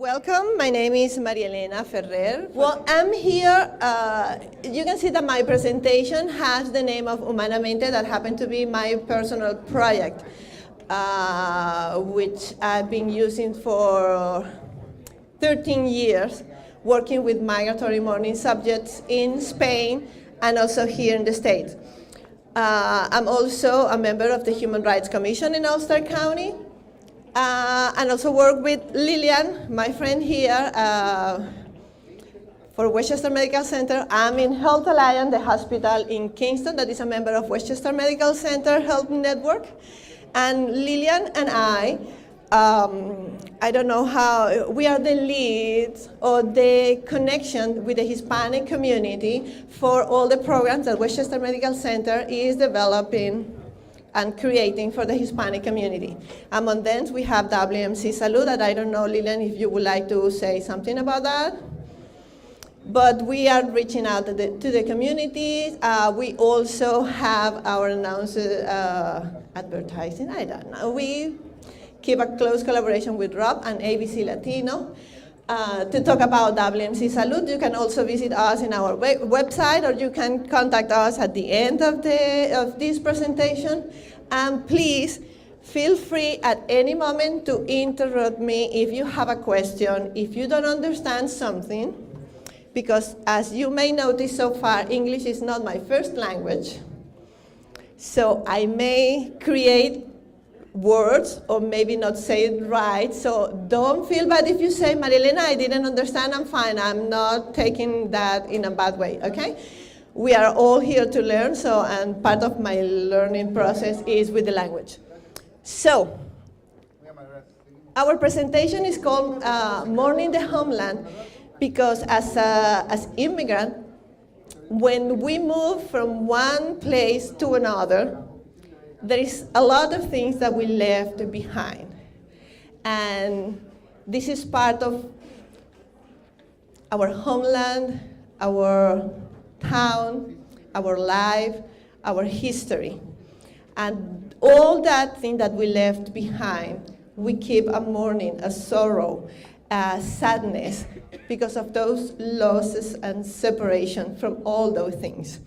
Welcome, my name is Maria Elena Ferrer. Well, I'm here, you can see that my presentation has the name of Humanamente, that happened to be my personal project, which I've been using for 13 years, working with migratory mourning subjects in Spain and also here in the States. I'm also a member of the Human Rights Commission in Ulster County, and also work with Lillian, my friend here, for Westchester Medical Center. I'm in Health Alliance, the hospital in Kingston that is a member of Westchester Medical Center Health Network. And Lillian and I don't know how, we are the leads or the connection with the Hispanic community for all the programs that Westchester Medical Center is developing and creating for the Hispanic community. Among them, we have WMC Salud, that I don't know, Lillian, if you would like to say something about that. But we are reaching out to the communities. We also have our announced advertising, I don't know. We keep a close collaboration with Rob and ABC Latino to talk about WMC Salud. You can also visit us in our website, or you can contact us at the end of this presentation. And please feel free at any moment to interrupt me if you have a question, if you don't understand something, because as you may notice so far, English is not my first language. So I may create words or maybe not say it right, so don't feel bad if you say, Marilena, I didn't understand, I'm fine. I'm not taking that in a bad way, okay? We are all here to learn, and part of my learning process is with the language. So, our presentation is called Mourning the Homeland, because as immigrant, when we move from one place to another, there is a lot of things that we left behind. And this is part of our homeland, our town, our life, our history. And all that thing that we left behind, we keep a mourning, a sorrow, a sadness, because of those losses and separation from all those things.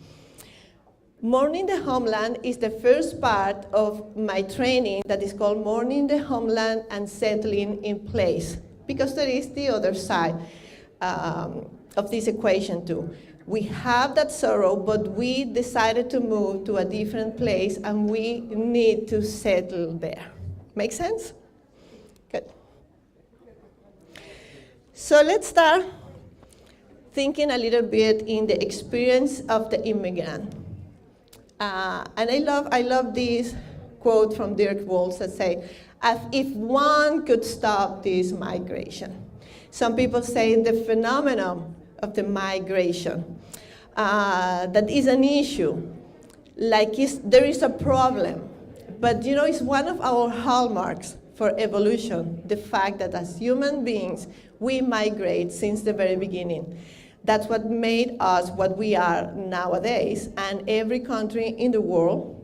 Mourning the Homeland is the first part of my training that is called Mourning the Homeland and Settling in Place, because there is the other side of this equation too. We have that sorrow, but we decided to move to a different place and we need to settle there. Make sense? Good. So let's start thinking a little bit in the experience of the immigrant. And I love this quote from Dirk Waltz that say, if one could stop this migration. Some people say the phenomenon of the migration, that is an issue, like there is a problem. But you know, it's one of our hallmarks for evolution, the fact that as human beings, we migrate since the very beginning. That's what made us what we are nowadays, and every country in the world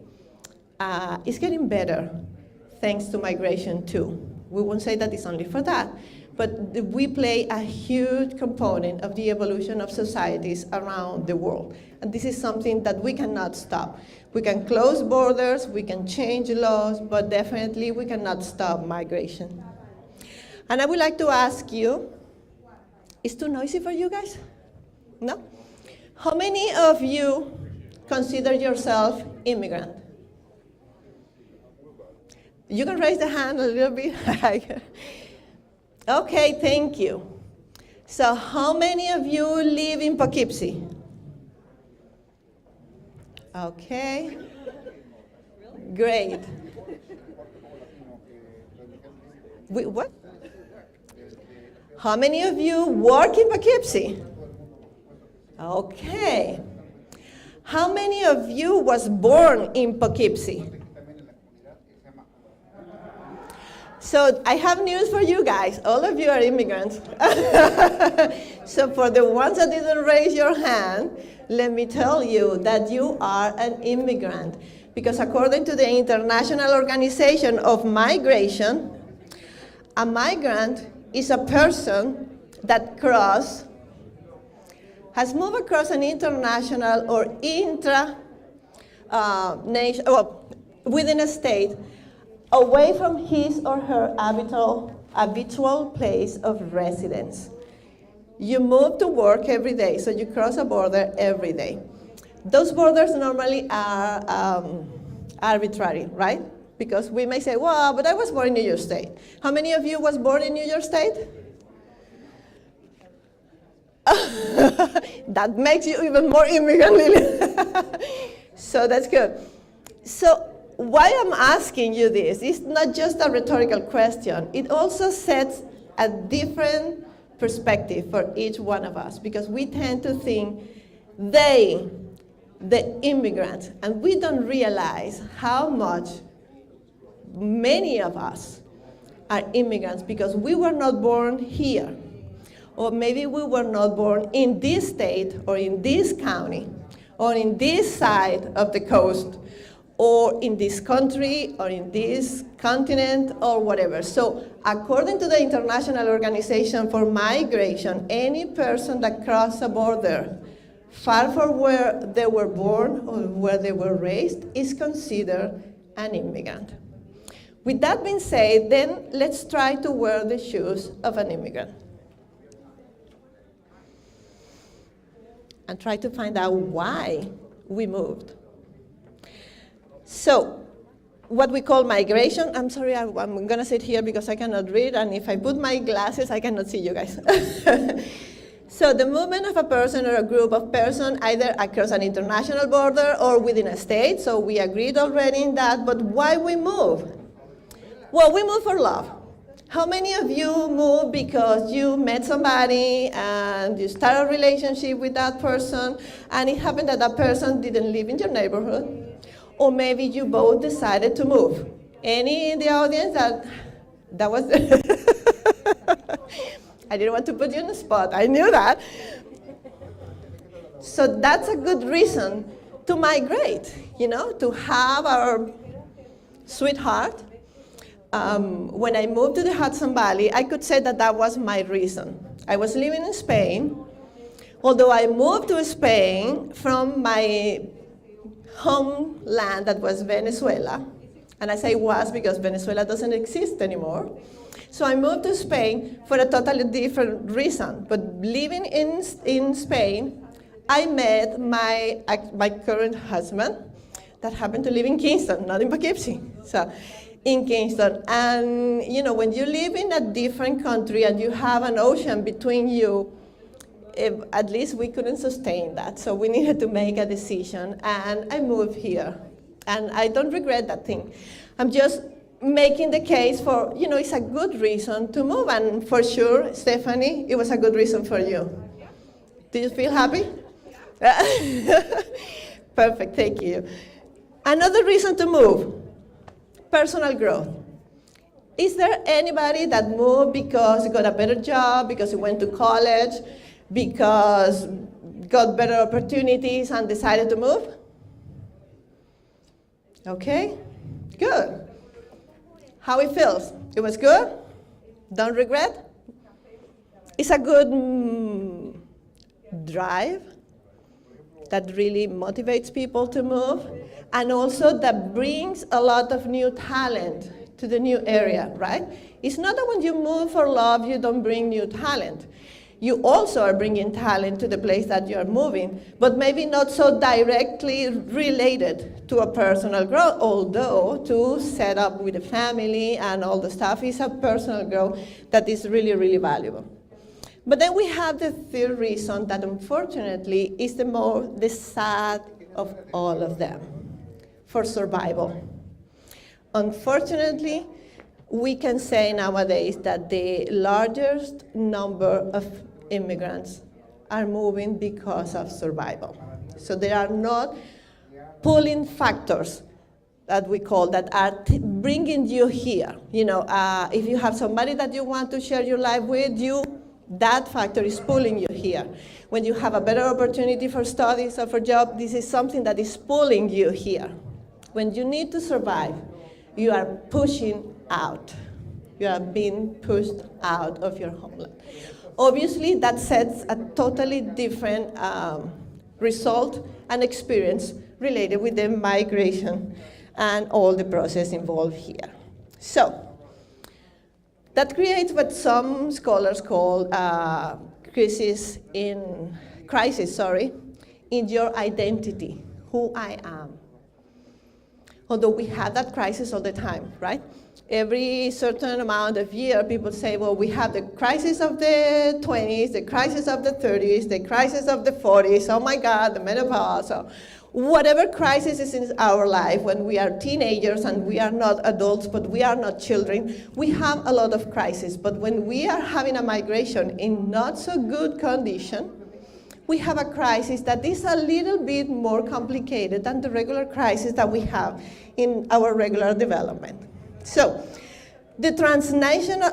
is getting better thanks to migration too. We won't say that it's only for that, but we play a huge component of the evolution of societies around the world. And this is something that we cannot stop. We can close borders, we can change laws, but definitely we cannot stop migration. And I would like to ask you, is it too noisy for you guys? No? How many of you consider yourself immigrant? You can raise the hand a little bit higher. Okay, thank you. So how many of you live in Poughkeepsie? Okay, great. What? How many of you work in Poughkeepsie? Okay. How many of you was born in Poughkeepsie? So I have news for you guys. All of you are immigrants. So for the ones that didn't raise your hand, let me tell you that you are an immigrant. Because according to the International Organization of Migration, a migrant is a person that has moved across an international or nation, well, within a state, away from his or her habitual place of residence. You move to work every day, so you cross a border every day. Those borders normally are arbitrary, right? Because we may say, well, but I was born in New York State. How many of you was born in New York State? That makes you even more immigrant, Lily. So that's good. So why I'm asking you this is not just a rhetorical question. It also sets a different perspective for each one of us, because we tend to think the immigrants, and we don't realize how much many of us are immigrants because we were not born here. Or maybe we were not born in this state, or in this county, or in this side of the coast, or in this country, or in this continent, or whatever. So according to the International Organization for Migration, any person that crosses a border far from where they were born or where they were raised is considered an immigrant. With that being said, then let's try to wear the shoes of an immigrant and try to find out why we moved. So, what we call migration, I'm sorry, I'm going to sit here because I cannot read, and if I put my glasses, I cannot see you guys. So, the movement of a person or a group of persons either across an international border or within a state, so we agreed already in that, but why we move? Well, we move for love. How many of you move because you met somebody and you start a relationship with that person, and it happened that that person didn't live in your neighborhood? Or maybe you both decided to move. Any in the audience that was, I didn't want to put you on the spot, I knew that. So that's a good reason to migrate, to have our sweetheart. When I moved to the Hudson Valley, I could say that that was my reason. I was living in Spain, although I moved to Spain from my homeland that was Venezuela, and I say was because Venezuela doesn't exist anymore. So I moved to Spain for a totally different reason. But living in Spain, I met my current husband that happened to live in Kingston, not in Poughkeepsie. So in Kingston. And when you live in a different country and you have an ocean between you, at least we couldn't sustain that. So we needed to make a decision, and I moved here. And I don't regret that thing. I'm just making the case for, it's a good reason to move. And for sure, Stephanie, it was a good reason for you. Do you feel happy? Perfect, thank you. Another reason to move, personal growth. Is there anybody that moved because he got a better job, because he went to college, because got better opportunities and decided to move? Okay, good. How it feels? It was good? Don't regret? It's a good drive that really motivates people to move, and also that brings a lot of new talent to the new area, right? It's not that when you move for love, you don't bring new talent. You also are bringing talent to the place that you're moving, but maybe not so directly related to a personal growth, although to set up with a family and all the stuff is a personal growth that is really, really valuable. But then we have the third reason that unfortunately is the sad of all of them, for survival. Unfortunately, we can say nowadays that the largest number of immigrants are moving because of survival. So there are not pulling factors that we call that are bringing you here. If you have somebody that you want to share your life with, that factor is pulling you here. When you have a better opportunity for studies or for job, this is something that is pulling you here. When you need to survive, you are pushing out. You are being pushed out of your homeland. Obviously, that sets a totally different result and experience related with the migration and all the process involved here. So, that creates what some scholars call crisis in your identity, who I am. Although we have that crisis all the time, right? Every certain amount of year, people say, well, we have the crisis of the 20s, the crisis of the 30s, the crisis of the 40s, oh my God, the menopause. So whatever crisis is in our life, when we are teenagers and we are not adults, but we are not children, we have a lot of crises. But when we are having a migration in not so good condition, we have a crisis that is a little bit more complicated than the regular crisis that we have in our regular development. So, the transnational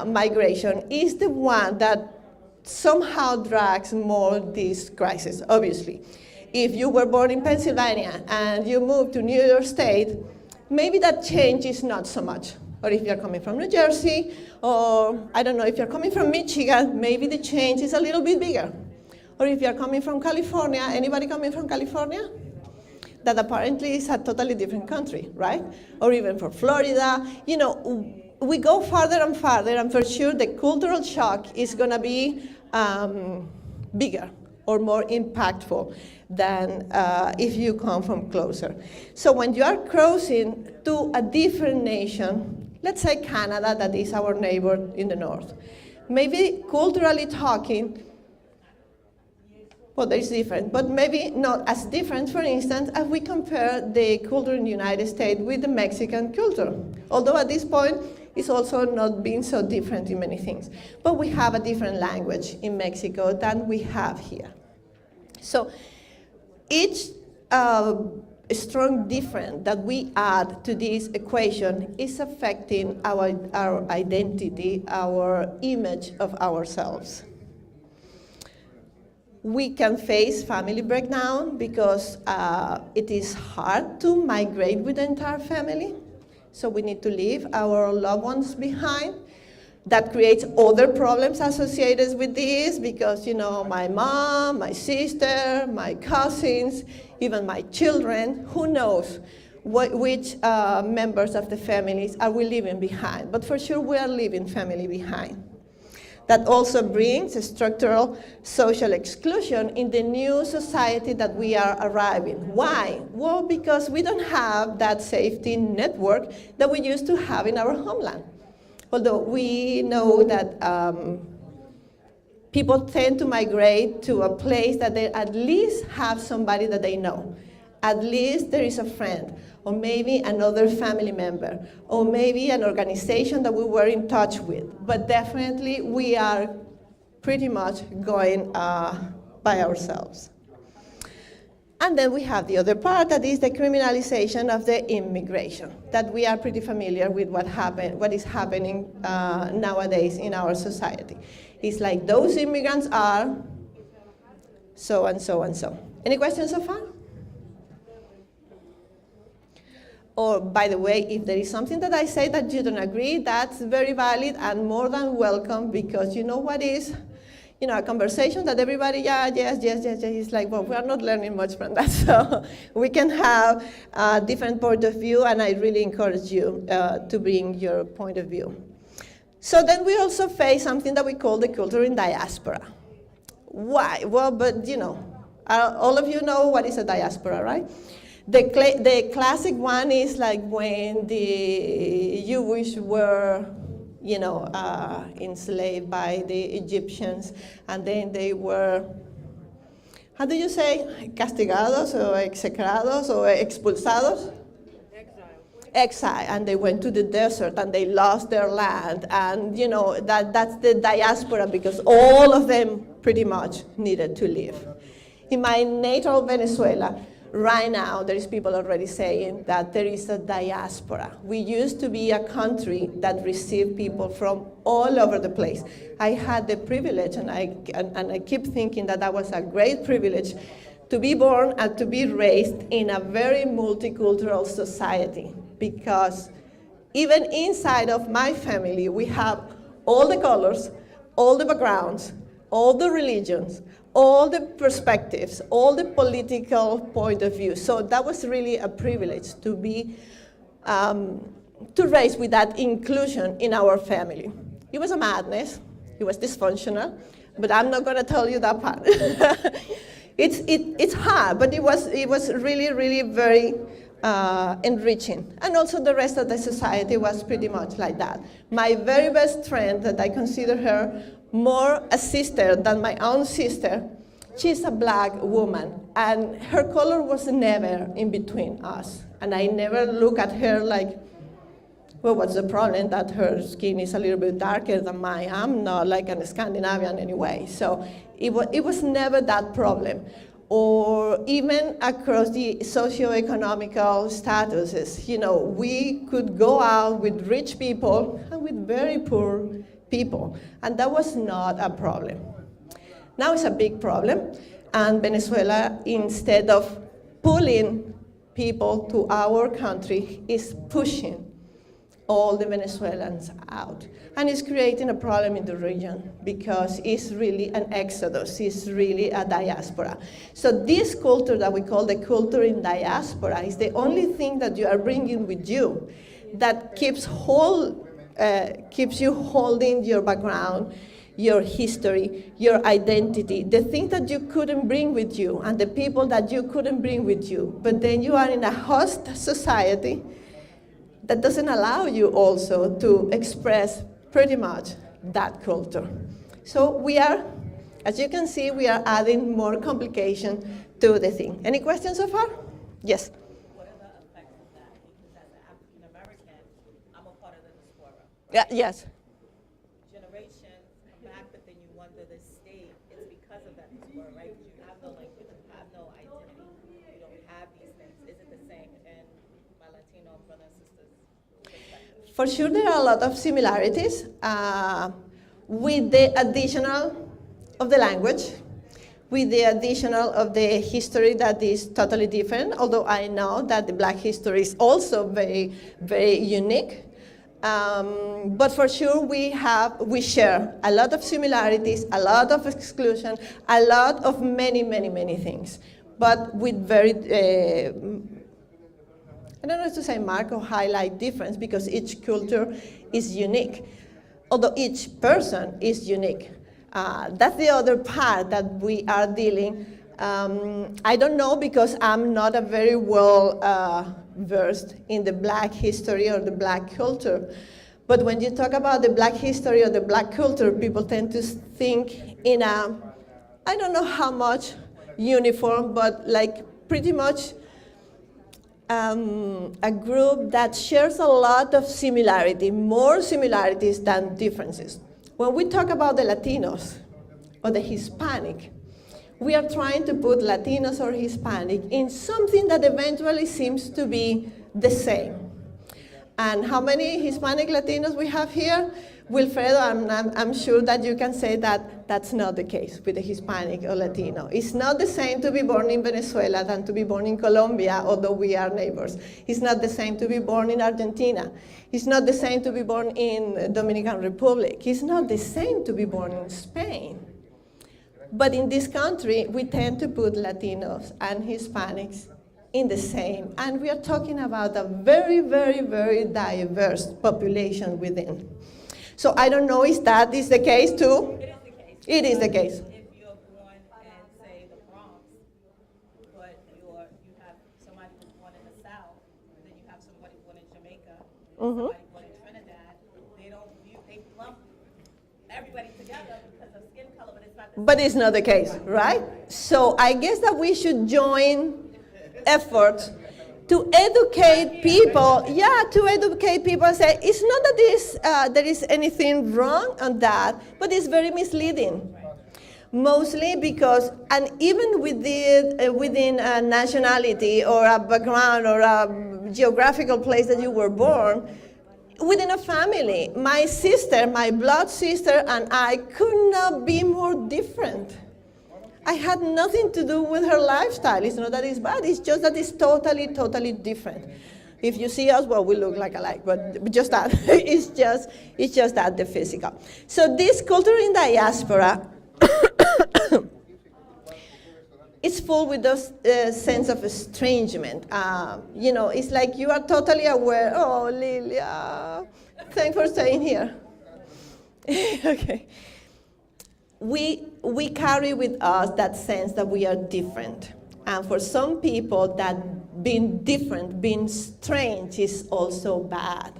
migration is the one that somehow drags more this crisis, obviously. If you were born in Pennsylvania and you moved to New York State, maybe that change is not so much. Or if you're coming from New Jersey, or I don't know, if you're coming from Michigan, maybe the change is a little bit bigger. Or if you're coming from California, anybody coming from California? That apparently is a totally different country, right? Or even for Florida. You know, we go farther and farther, and for sure the cultural shock is going to be bigger or more impactful than if you come from closer. So when you are crossing to a different nation, let's say Canada, that is our neighbor in the north, maybe culturally talking, well, there's different, but maybe not as different, for instance, as we compare the culture in the United States with the Mexican culture. Although at this point, it's also not being so different in many things. But we have a different language in Mexico than we have here. So each strong difference that we add to this equation is affecting our identity, our image of ourselves. We can face family breakdown because it is hard to migrate with the entire family. So we need to leave our loved ones behind. That creates other problems associated with this because, you know, my mom, my sister, my cousins, even my children, who knows which members of the families are we leaving behind. But for sure we are leaving family behind. That also brings a structural social exclusion in the new society that we are arriving. Why? Well, because we don't have that safety network that we used to have in our homeland. Although we know that people tend to migrate to a place that they at least have somebody that they know. At least there is a friend, or maybe another family member, or maybe an organization that we were in touch with. But definitely we are pretty much going by ourselves. And then we have the other part, that is the criminalization of the immigration, that we are pretty familiar with what is happening nowadays in our society. It's like those immigrants are so and so and so. Any questions so far? Or, by the way, if there is something that I say that you don't agree, that's very valid and more than welcome, because you know what is? You know, a conversation that everybody, yeah, yes, is like, well, we are not learning much from that. So we can have a different point of view, and I really encourage you to bring your point of view. So then we also face something that we call the culture in diaspora. Why? Well, but you know, all of you know what is a diaspora, right? The classic one is like when the Jewish were, you know, enslaved by the Egyptians, and then they were, how do you say, castigados or execrados or expulsados? Exile, and they went to the desert and they lost their land, and you know that's the diaspora, because all of them pretty much needed to leave. In my natal Venezuela, right now, there is people already saying that there is a diaspora. We used to be a country that received people from all over the place. I had the privilege, and I keep thinking that was a great privilege, to be born and to be raised in a very multicultural society, because even inside of my family, we have all the colors, all the backgrounds, all the religions, all the perspectives, all the political point of view. So that was really a privilege to be, to raise with that inclusion in our family. It was a madness, it was dysfunctional, but I'm not gonna tell you that part. It's hard, but it was really, really very enriching. And also the rest of the society was pretty much like that. My very best friend, that I consider her more a sister than my own sister, she's a black woman, and her color was never in between us. And I never look at her like, well, what's the problem that her skin is a little bit darker than mine? I'm not like a Scandinavian anyway. So it was never that problem. Or even across the socioeconomical statuses. You know, we could go out with rich people and with very poor people, and that was not a problem. Now it's a big problem, and Venezuela, instead of pulling people to our country, is pushing all the Venezuelans out. And it's creating a problem in the region because it's really an exodus, it's really a diaspora. So this culture that we call the culture in diaspora is the only thing that you are bringing with you that keeps you holding your background, your history, your identity, the thing that you couldn't bring with you and the people that you couldn't bring with you. But then you are in a host society that doesn't allow you also to express pretty much that culture. So we are, as you can see, we are adding more complication to the thing. Any questions so far? Yes. What are the effects of that? Because as an African American, I'm a part of the diaspora. Yeah, yes. Generations come back, but then you wonder the state. It's because of that diaspora, right? Because you have no language, you have no identity, you don't have these things. Is it the same in my Latino brothers and sisters? For sure, there are a lot of similarities with the additional of the language, with the additional of the history that is totally different, although I know that the Black history is also very, very unique. But for sure, we share a lot of similarities, a lot of exclusion, a lot of many, many, many things, but with very, I don't know to say mark or highlight difference because each culture is unique, although each person is unique. That's the other part that we are dealing. I don't know because I'm not a very well versed in the Black history or the Black culture. But when you talk about the Black history or the Black culture, people tend to think in a, I don't know how much uniform, but like pretty much a group that shares a lot of similarity, more similarities than differences. When we talk about the Latinos or the Hispanic, we are trying to put Latinos or Hispanic in something that eventually seems to be the same. And how many Hispanic Latinos we have here? Wilfredo, I'm sure that you can say that that's not the case with the Hispanic or Latino. It's not the same to be born in Venezuela than to be born in Colombia, although we are neighbors. It's not the same to be born in Argentina. It's not the same to be born in Dominican Republic. It's not the same to be born in Spain. But in this country, we tend to put Latinos and Hispanics in the same. And we are talking about a very, very, very diverse population within. So I don't know if that is the case too. It is the case. It is the case. If you're born in, say, the Bronx, but you have somebody who's born in the South, then you have somebody born in Jamaica, somebody born in Trinidad, they lump everybody together because of skin color, but it's not the same. But it's not the case, right? So I guess that we should join efforts to educate people, to educate people and say, it's not that there is anything wrong on that, but it's very misleading. Mostly because, and even within a nationality or a background or a geographical place that you were born, within a family, my sister, my blood sister, and I could not be more different. I had nothing to do with her lifestyle. It's not that it's bad, it's just that it's totally, totally different. If you see us, well, we look like alike, but just that. it's just that, the physical. So this culture in diaspora, it's full with those sense of estrangement. It's like you are totally aware, oh, Lilia, thanks for staying here. Okay. We carry with us that sense that we are different. And for some people, that being different, being strange is also bad,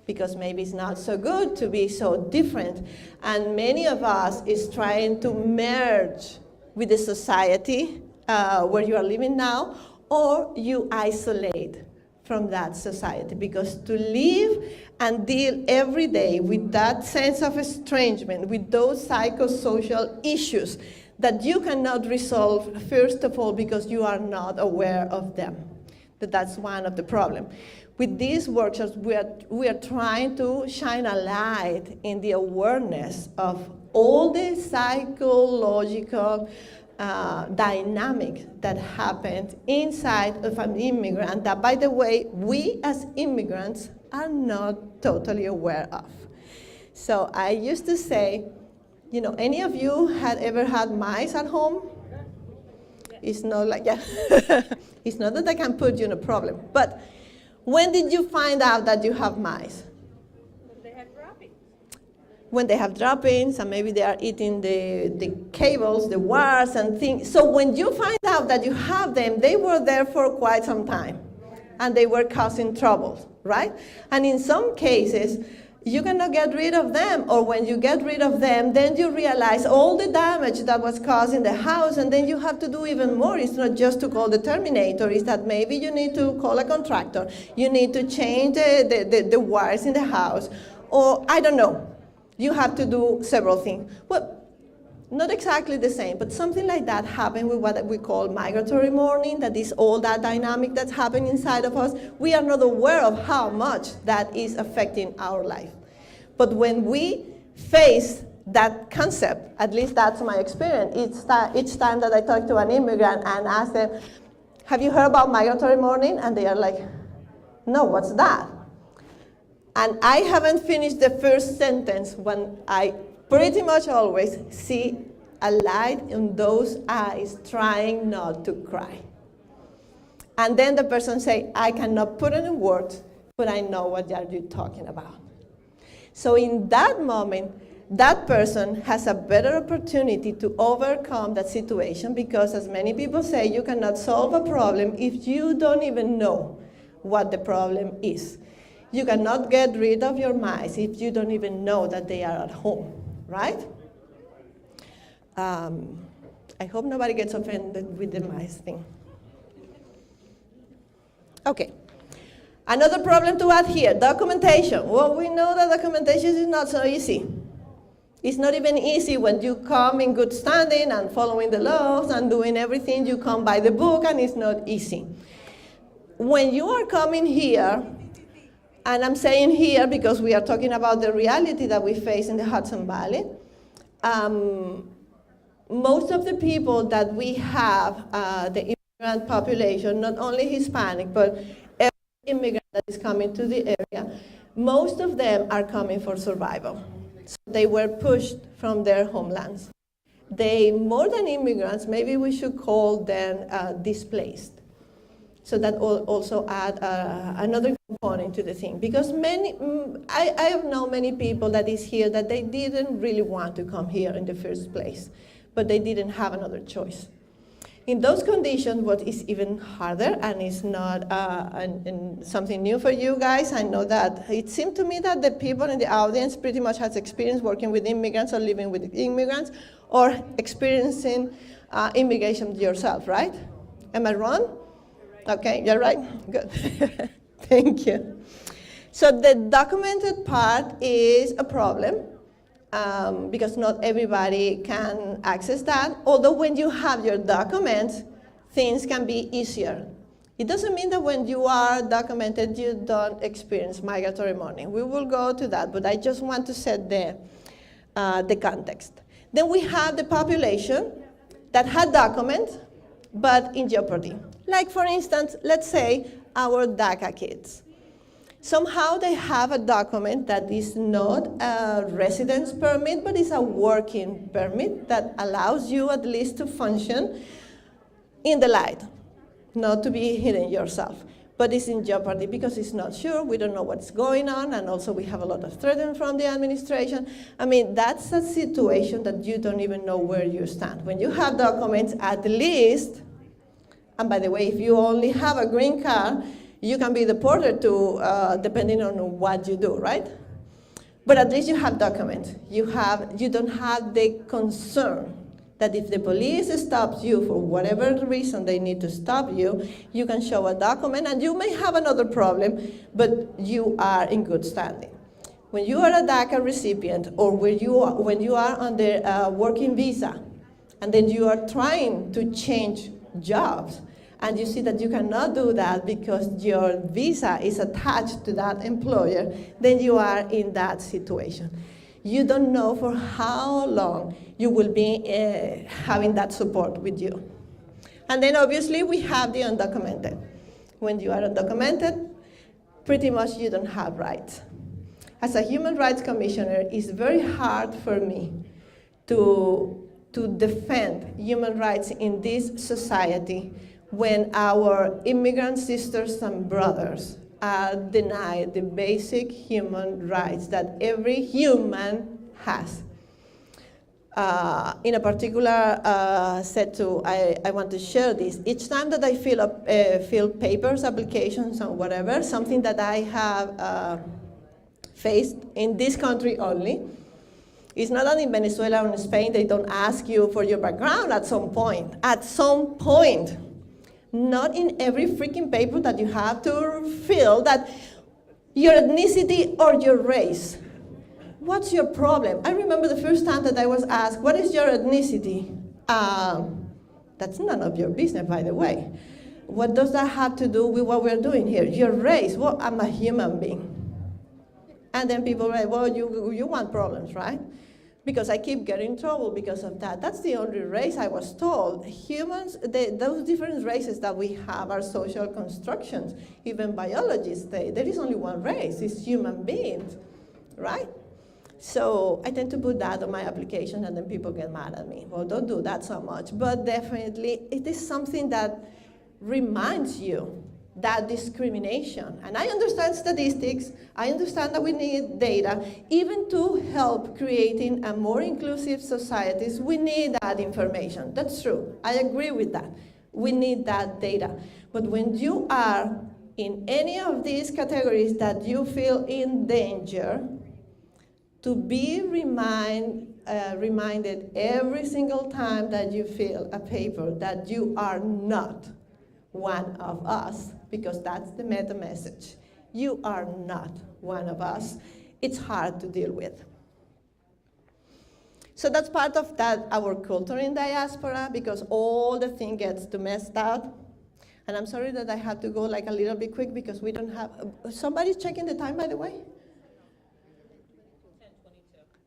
because maybe it's not so good to be so different. And many of us is trying to merge with the society where you are living now, or you isolate from that society, because to live and deal every day with that sense of estrangement, with those psychosocial issues that you cannot resolve, first of all, because you are not aware of them. That's one of the problems. With these workshops, we are trying to shine a light in the awareness of all the psychological dynamic that happens inside of an immigrant that, by the way, we as immigrants are not totally aware of. So I used to say, any of you had ever had mice at home? It's not like, yeah. It's not that I can put you in a problem, but when did you find out that you have mice? When they have droppings, and maybe they are eating the cables, the wires and things. So when you find out that you have them, they were there for quite some time, and they were causing trouble, right? And in some cases, you cannot get rid of them, or when you get rid of them, then you realize all the damage that was caused in the house, and then you have to do even more. It's not just to call the terminator, it's that maybe you need to call a contractor, you need to change the wires in the house, or I don't know. You have to do several things. Well, not exactly the same, but something like that happened with what we call migratory mourning, that is all that dynamic that's happening inside of us. We are not aware of how much that is affecting our life. But when we face that concept, at least that's my experience, each time that I talk to an immigrant and ask them, have you heard about migratory mourning? And they are like, no, what's that? And I haven't finished the first sentence when I pretty much always see a light in those eyes trying not to cry. And then the person say, I cannot put it in words, but I know what are you talking about. So in that moment, that person has a better opportunity to overcome that situation, because as many people say, you cannot solve a problem if you don't even know what the problem is. You cannot get rid of your mice if you don't even know that they are at home, right? I hope nobody gets offended with the mice thing. Okay. Another problem to add here, documentation. Well, we know that documentation is not so easy. It's not even easy when you come in good standing and following the laws and doing everything. You come by the book, and it's not easy. When you are coming here, and I'm saying here because we are talking about the reality that we face in the Hudson Valley. Most of the people that we have, the immigrant population, not only Hispanic, but every immigrant that is coming to the area, most of them are coming for survival. So they were pushed from their homelands. They, more than immigrants, maybe we should call them displaced. So that also add another component to the thing. Because I have known many people that is here that they didn't really want to come here in the first place, but they didn't have another choice. In those conditions, what is even harder, and it's not something new for you guys, I know that it seemed to me that the people in the audience pretty much has experience working with immigrants or living with immigrants or experiencing immigration yourself, right? Am I wrong? Okay, you're right? Good. Thank you. So the documented part is a problem because not everybody can access that. Although when you have your documents, things can be easier. It doesn't mean that when you are documented, you don't experience migratory mourning. We will go to that, but I just want to set the context. Then we have the population that had documents, but in jeopardy. Like, for instance, let's say our DACA kids. Somehow they have a document that is not a residence permit, but is a working permit that allows you at least to function in the light, not to be hidden yourself. But it's in jeopardy because it's not sure, we don't know what's going on, and also we have a lot of threats from the administration. I mean, that's a situation that you don't even know where you stand. When you have documents, at least, and by the way, if you only have a green card, you can be deported to, depending on what you do, right? But at least you have documents. You don't have the concern that if the police stops you for whatever reason they need to stop you, you can show a document and you may have another problem, but you are in good standing. When you are a DACA recipient or when you are on the working visa and then you are trying to change jobs, and you see that you cannot do that because your visa is attached to that employer, then you are in that situation. You don't know for how long you will be having that support with you. And then obviously we have the undocumented. When you are undocumented, pretty much you don't have rights. As a human rights commissioner, it's very hard for me to defend human rights in this society when our immigrant sisters and brothers are denied the basic human rights that every human has. In a particular I want to share this. Each time that I fill papers, applications, and whatever, something that I have faced in this country only, it's not that in Venezuela or in Spain they don't ask you for your background at some point. At some point. Not in every freaking paper that you have to fill that your ethnicity or your race. What's your problem? I remember the first time that I was asked, what is your ethnicity? That's none of your business, by the way. What does that have to do with what we're doing here? Your race, well, I'm a human being. And then people are like, well, you want problems, right? Because I keep getting in trouble because of that. That's the only race I was told. Humans, those different races that we have are social constructions. Even biologists say there is only one race, it's human beings, right? So I tend to put that on my application and then people get mad at me. Well, don't do that so much. But definitely, it is something that reminds you that discrimination. And I understand statistics, I understand that we need data. Even to help creating a more inclusive societies, we need that information. That's true, I agree with that. We need that data. But when you are in any of these categories that you feel in danger, to be reminded every single time that you fill a paper that you are not one of us, because that's the meta message. You are not one of us. It's hard to deal with. So that's part of that, our culture in diaspora, because all the thing gets too messed up. And I'm sorry that I have to go like a little bit quick because we don't have, somebody's checking the time, by the way?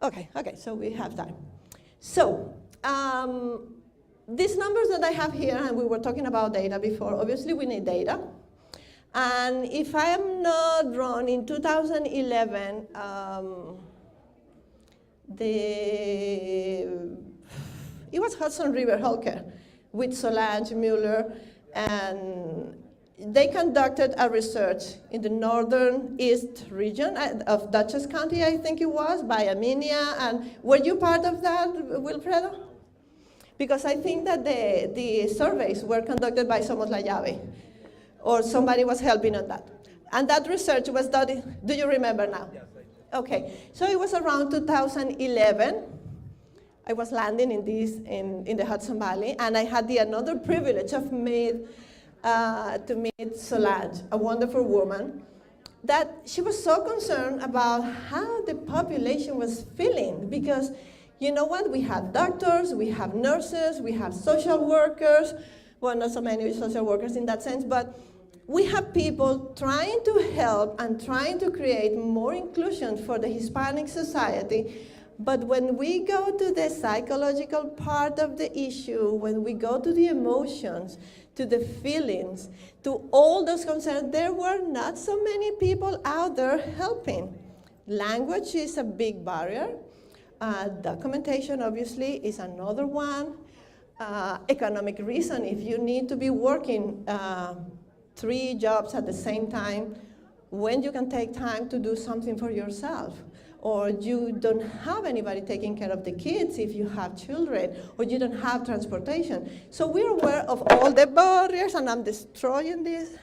10:22. Okay, so we have time. So, these numbers that I have here, and we were talking about data before, obviously we need data. And if I am not wrong, in 2011, it was Hudson River Healthcare with Solange Mueller, and they conducted a research in the northern east region of Dutchess County, I think it was, by Armenia. And were you part of that, Wilfredo? Because I think that the surveys were conducted by Somos La Llave, or somebody was helping on that. And that research was done, do you remember now? Yes, I do. Okay, so it was around 2011. I was landing in the Hudson Valley, and I had the another privilege of to meet Solange, a wonderful woman, that she was so concerned about how the population was feeling, because you know what, we have doctors, we have nurses, we have social workers, well, not so many social workers in that sense, but we have people trying to help and trying to create more inclusion for the Hispanic society. But when we go to the psychological part of the issue, when we go to the emotions, to the feelings, to all those concerns. There were not so many people out there helping. Language is a big barrier. Documentation, obviously, is another one. Economic reason, if you need to be working 3 jobs at the same time, when you can take time to do something for yourself, or you don't have anybody taking care of the kids if you have children, or you don't have transportation. So we're aware of all the barriers, and I'm destroying this.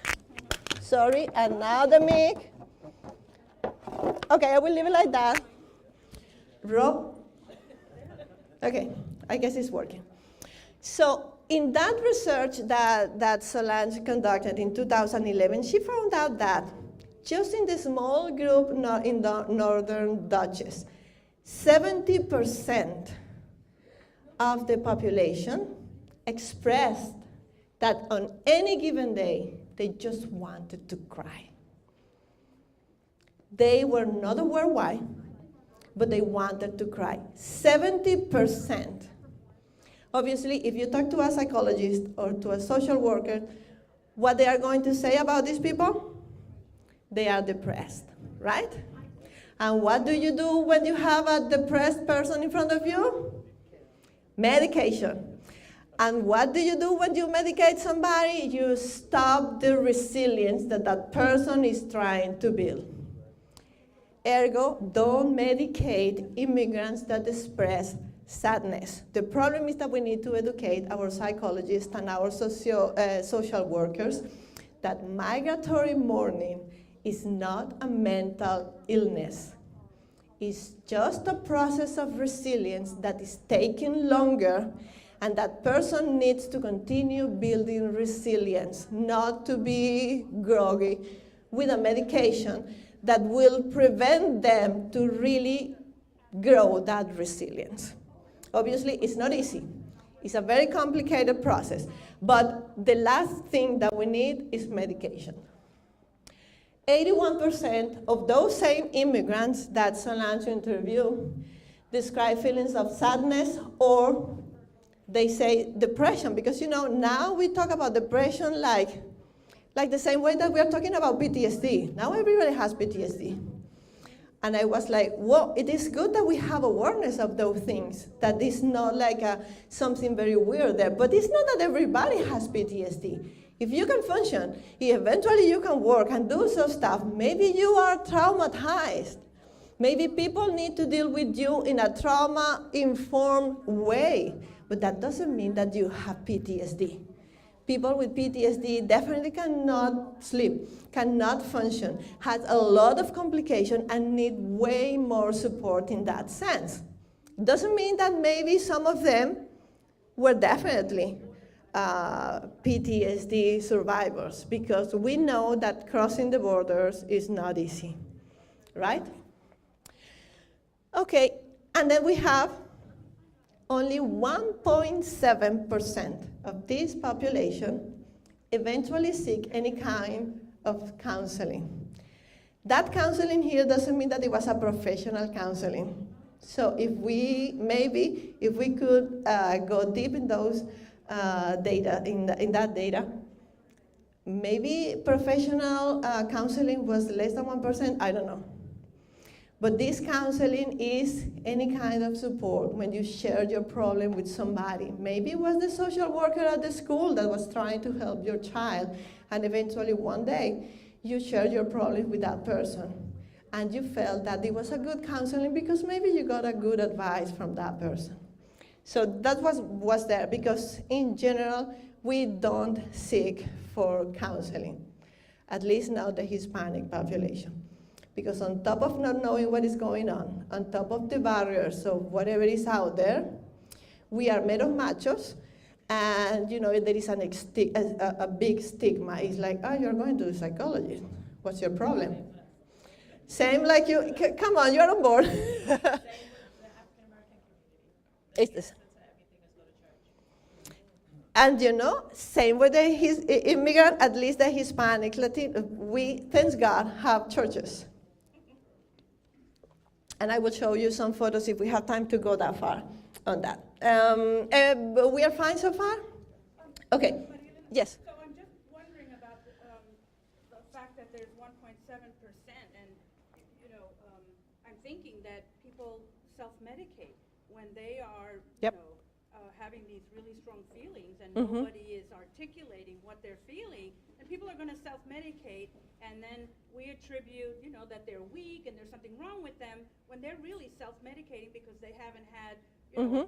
Sorry, and now the mic. Okay, I will leave it like that. Rob? Okay, I guess it's working. So in that research that Solange conducted in 2011, she found out that just in the small group in the northern Dutches, 70% of the population expressed that on any given day, they just wanted to cry. They were not aware why, but they wanted to cry. 70%. Obviously, if you talk to a psychologist or to a social worker, what they are going to say about these people? They are depressed, right? And what do you do when you have a depressed person in front of you? Medication. And what do you do when you medicate somebody? You stop the resilience that that person is trying to build. Ergo, don't medicate immigrants that express sadness. The problem is that we need to educate our psychologists and our social workers that migratory mourning is not a mental illness. It's just a process of resilience that is taking longer, and that person needs to continue building resilience, not to be groggy with a medication that will prevent them to really grow that resilience. Obviously, it's not easy. It's a very complicated process. But the last thing that we need is medication. 81% of those same immigrants that Solange interviewed describe feelings of sadness, or they say depression. Because, you know, now we talk about depression like the same way that we are talking about PTSD. Now everybody has PTSD. And I was like, well, it is good that we have awareness of those things, that it's not like something very weird there. But it's not that everybody has PTSD. If you can function, eventually you can work and do some stuff. Maybe you are traumatized. Maybe people need to deal with you in a trauma-informed way. But that doesn't mean that you have PTSD. People with PTSD definitely cannot sleep, cannot function, has a lot of complication, and need way more support in that sense. Doesn't mean that maybe some of them were definitely PTSD survivors, because we know that crossing the borders is not easy, right? Okay, and then we have only 1.7% of this population eventually seek any kind of counseling. That counseling here doesn't mean that it was a professional counseling. So if we could go deep in those data, in that data, maybe professional counseling was less than 1%, I don't know. But this counseling is any kind of support when you share your problem with somebody. Maybe it was the social worker at the school that was trying to help your child, and eventually one day you shared your problem with that person, and you felt that it was a good counseling because maybe you got a good advice from that person. So that was there, because in general, we don't seek for counseling, at least not the Hispanic population. Because on top of not knowing what is going on top of the barriers of whatever is out there, we are made of machos, and you know there is a big stigma. It's like, oh, you're going to the psychologist. What's your problem? Same like you, come on, you're on board. It's this. And you know, same with the immigrant, at least the Hispanic, Latino, we, thank God, have churches. And I will show you some photos if we have time to go that far on that. But we are fine so far? Okay, yes. when they are, Yep. having these really strong feelings and Mhm. nobody is articulating what they're feeling, and people are going to self-medicate, and then we attribute, that they're weak and there's something wrong with them when they're really self-medicating because they haven't had,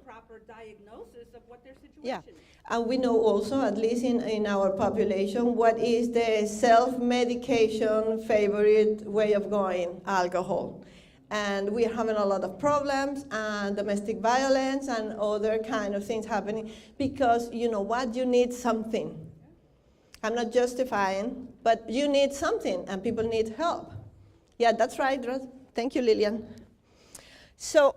proper diagnosis of what their Yeah, situation is. and we know also, at least in our population, what is the self-medication favorite way of going? Alcohol. And we are having a lot of problems and domestic violence and other kind of things happening because you know what? You need something. I'm not justifying, but you need something and people need help. Yeah, that's right. Thank you, Lillian. So,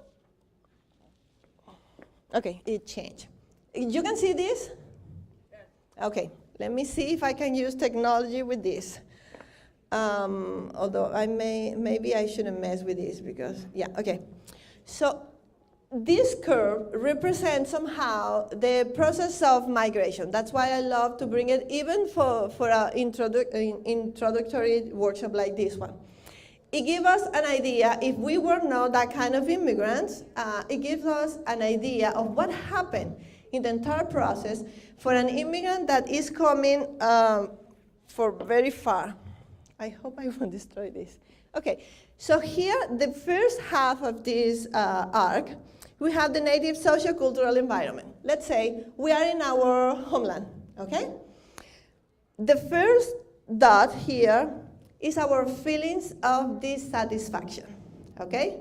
okay, it changed. You can see this? Okay, let me see if I can use technology with this. Although maybe I shouldn't mess with this because, yeah, okay. So this curve represents somehow the process of migration. That's why I love to bring it even for an introductory workshop like this one. It gives us an idea, if we were not that kind of immigrants, it gives us an idea of what happened in the entire process for an immigrant that is coming for very far. I hope I won't destroy this. Okay, so here, the first half of this arc, we have the native socio-cultural environment. Let's say we are in our homeland, okay? The first dot here is our feelings of dissatisfaction, okay?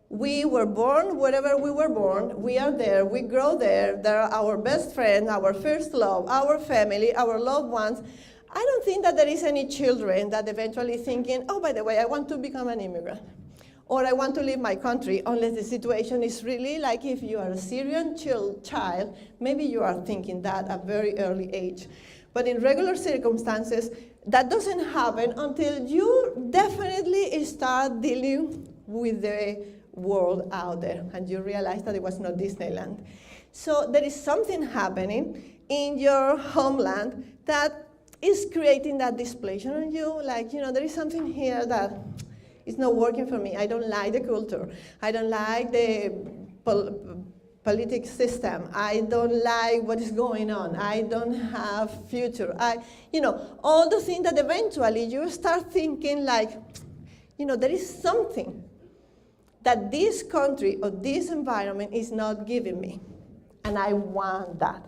We were born wherever we were born. We are there, we grow there. They're our best friends, our first love, our family, our loved ones. I don't think that there is any children that eventually thinking, oh, by the way, I want to become an immigrant. Or I want to leave my country, unless the situation is really like if you are a Syrian child, maybe you are thinking that at a very early age. But in regular circumstances, that doesn't happen until you definitely start dealing with the world out there and you realize that it was not Disneyland. So there is something happening in your homeland that is creating that displacement on you, like, there is something here that is not working for me. I don't like the culture. I don't like the political system. I don't like what is going on. I don't have future. All the things that eventually you start thinking like, there is something that this country or this environment is not giving me, and I want that.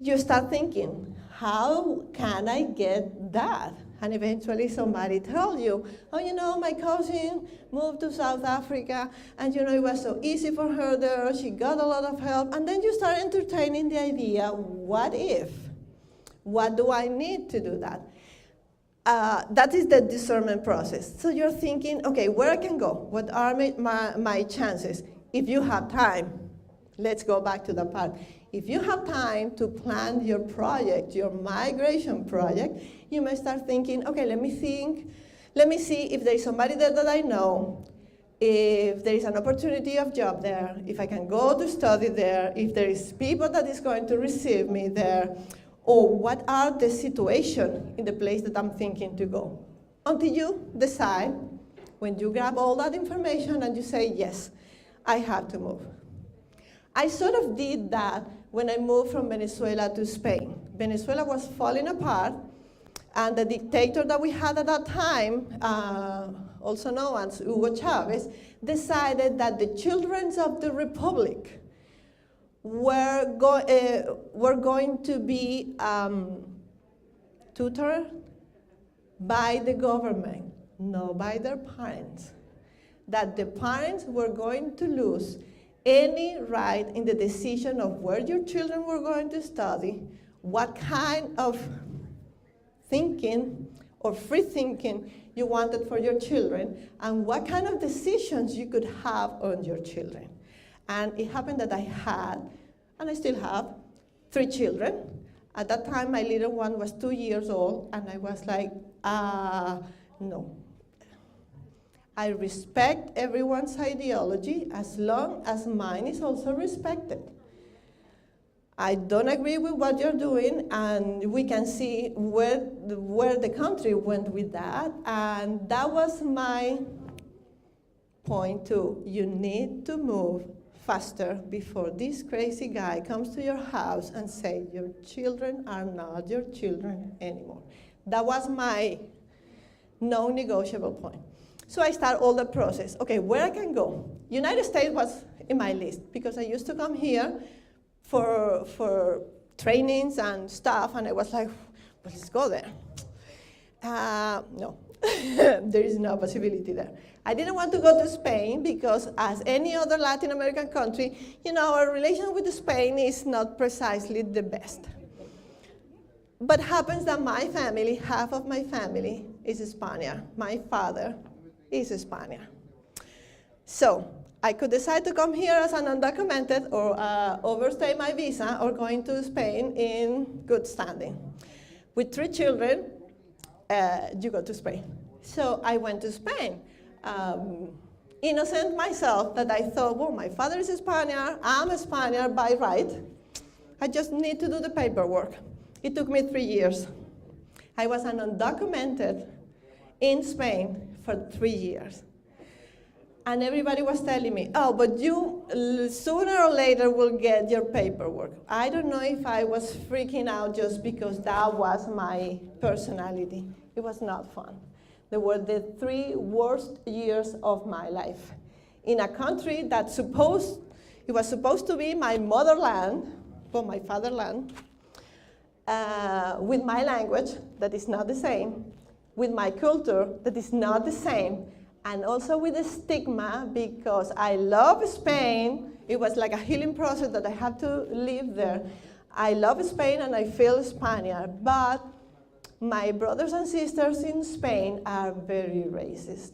You start thinking, how can I get that? And eventually somebody tells you, oh, my cousin moved to South Africa, and it was so easy for her there, she got a lot of help, and then you start entertaining the idea, what if? What do I need to do that? That is the discernment process. So you're thinking, okay, where I can go? What are my chances? If you have time, let's go back to the part. If you have time to plan your project, your migration project, you may start thinking, okay, let me see if there is somebody there that I know, if there is an opportunity of job there, if I can go to study there, if there is people that is going to receive me there, or what are the situations in the place that I'm thinking to go. Until you decide, when you grab all that information and you say, yes, I have to move. I sort of did that when I moved from Venezuela to Spain. Venezuela was falling apart, and the dictator that we had at that time, also known as Hugo Chavez, decided that the children of the republic were going to be tutored by the government, not by their parents. That the parents were going to lose any right in the decision of where your children were going to study, what kind of thinking or free thinking you wanted for your children, and what kind of decisions you could have on your children. And it happened that I had, and I still have, 3 children. At that time, my little one was 2 years old, and I was like, no. I respect everyone's ideology as long as mine is also respected. I don't agree with what you're doing, and we can see where the country went with that, and that was my point to, you need to move faster before this crazy guy comes to your house and say, your children are not your children anymore. That was my non-negotiable point. So I start all the process. Okay, where I can go? United States was in my list because I used to come here for trainings and stuff, and I was like, well, let's go there. No, there is no possibility there. I didn't want to go to Spain because, as any other Latin American country, our relation with Spain is not precisely the best. But happens that my family, half of my family, is Spaniard. My father is Spaniard. So I could decide to come here as an undocumented or overstay my visa or going to Spain in good standing. With 3 children, you go to Spain. So I went to Spain. Innocent myself that I thought, well, my father is a Spaniard, I'm a Spaniard by right. I just need to do the paperwork. It took me 3 years. I was an undocumented in Spain for 3 years. And everybody was telling me, oh, but you sooner or later will get your paperwork. I don't know if I was freaking out just because that was my personality. It was not fun. They were the 3 worst years of my life. In a country that it was supposed to be my motherland, well, my fatherland, with my language that is not the same, with my culture that is not the same, and also with the stigma because I love Spain. It was like a healing process that I had to live there. I love Spain and I feel Spaniard, but my brothers and sisters in Spain are very racist.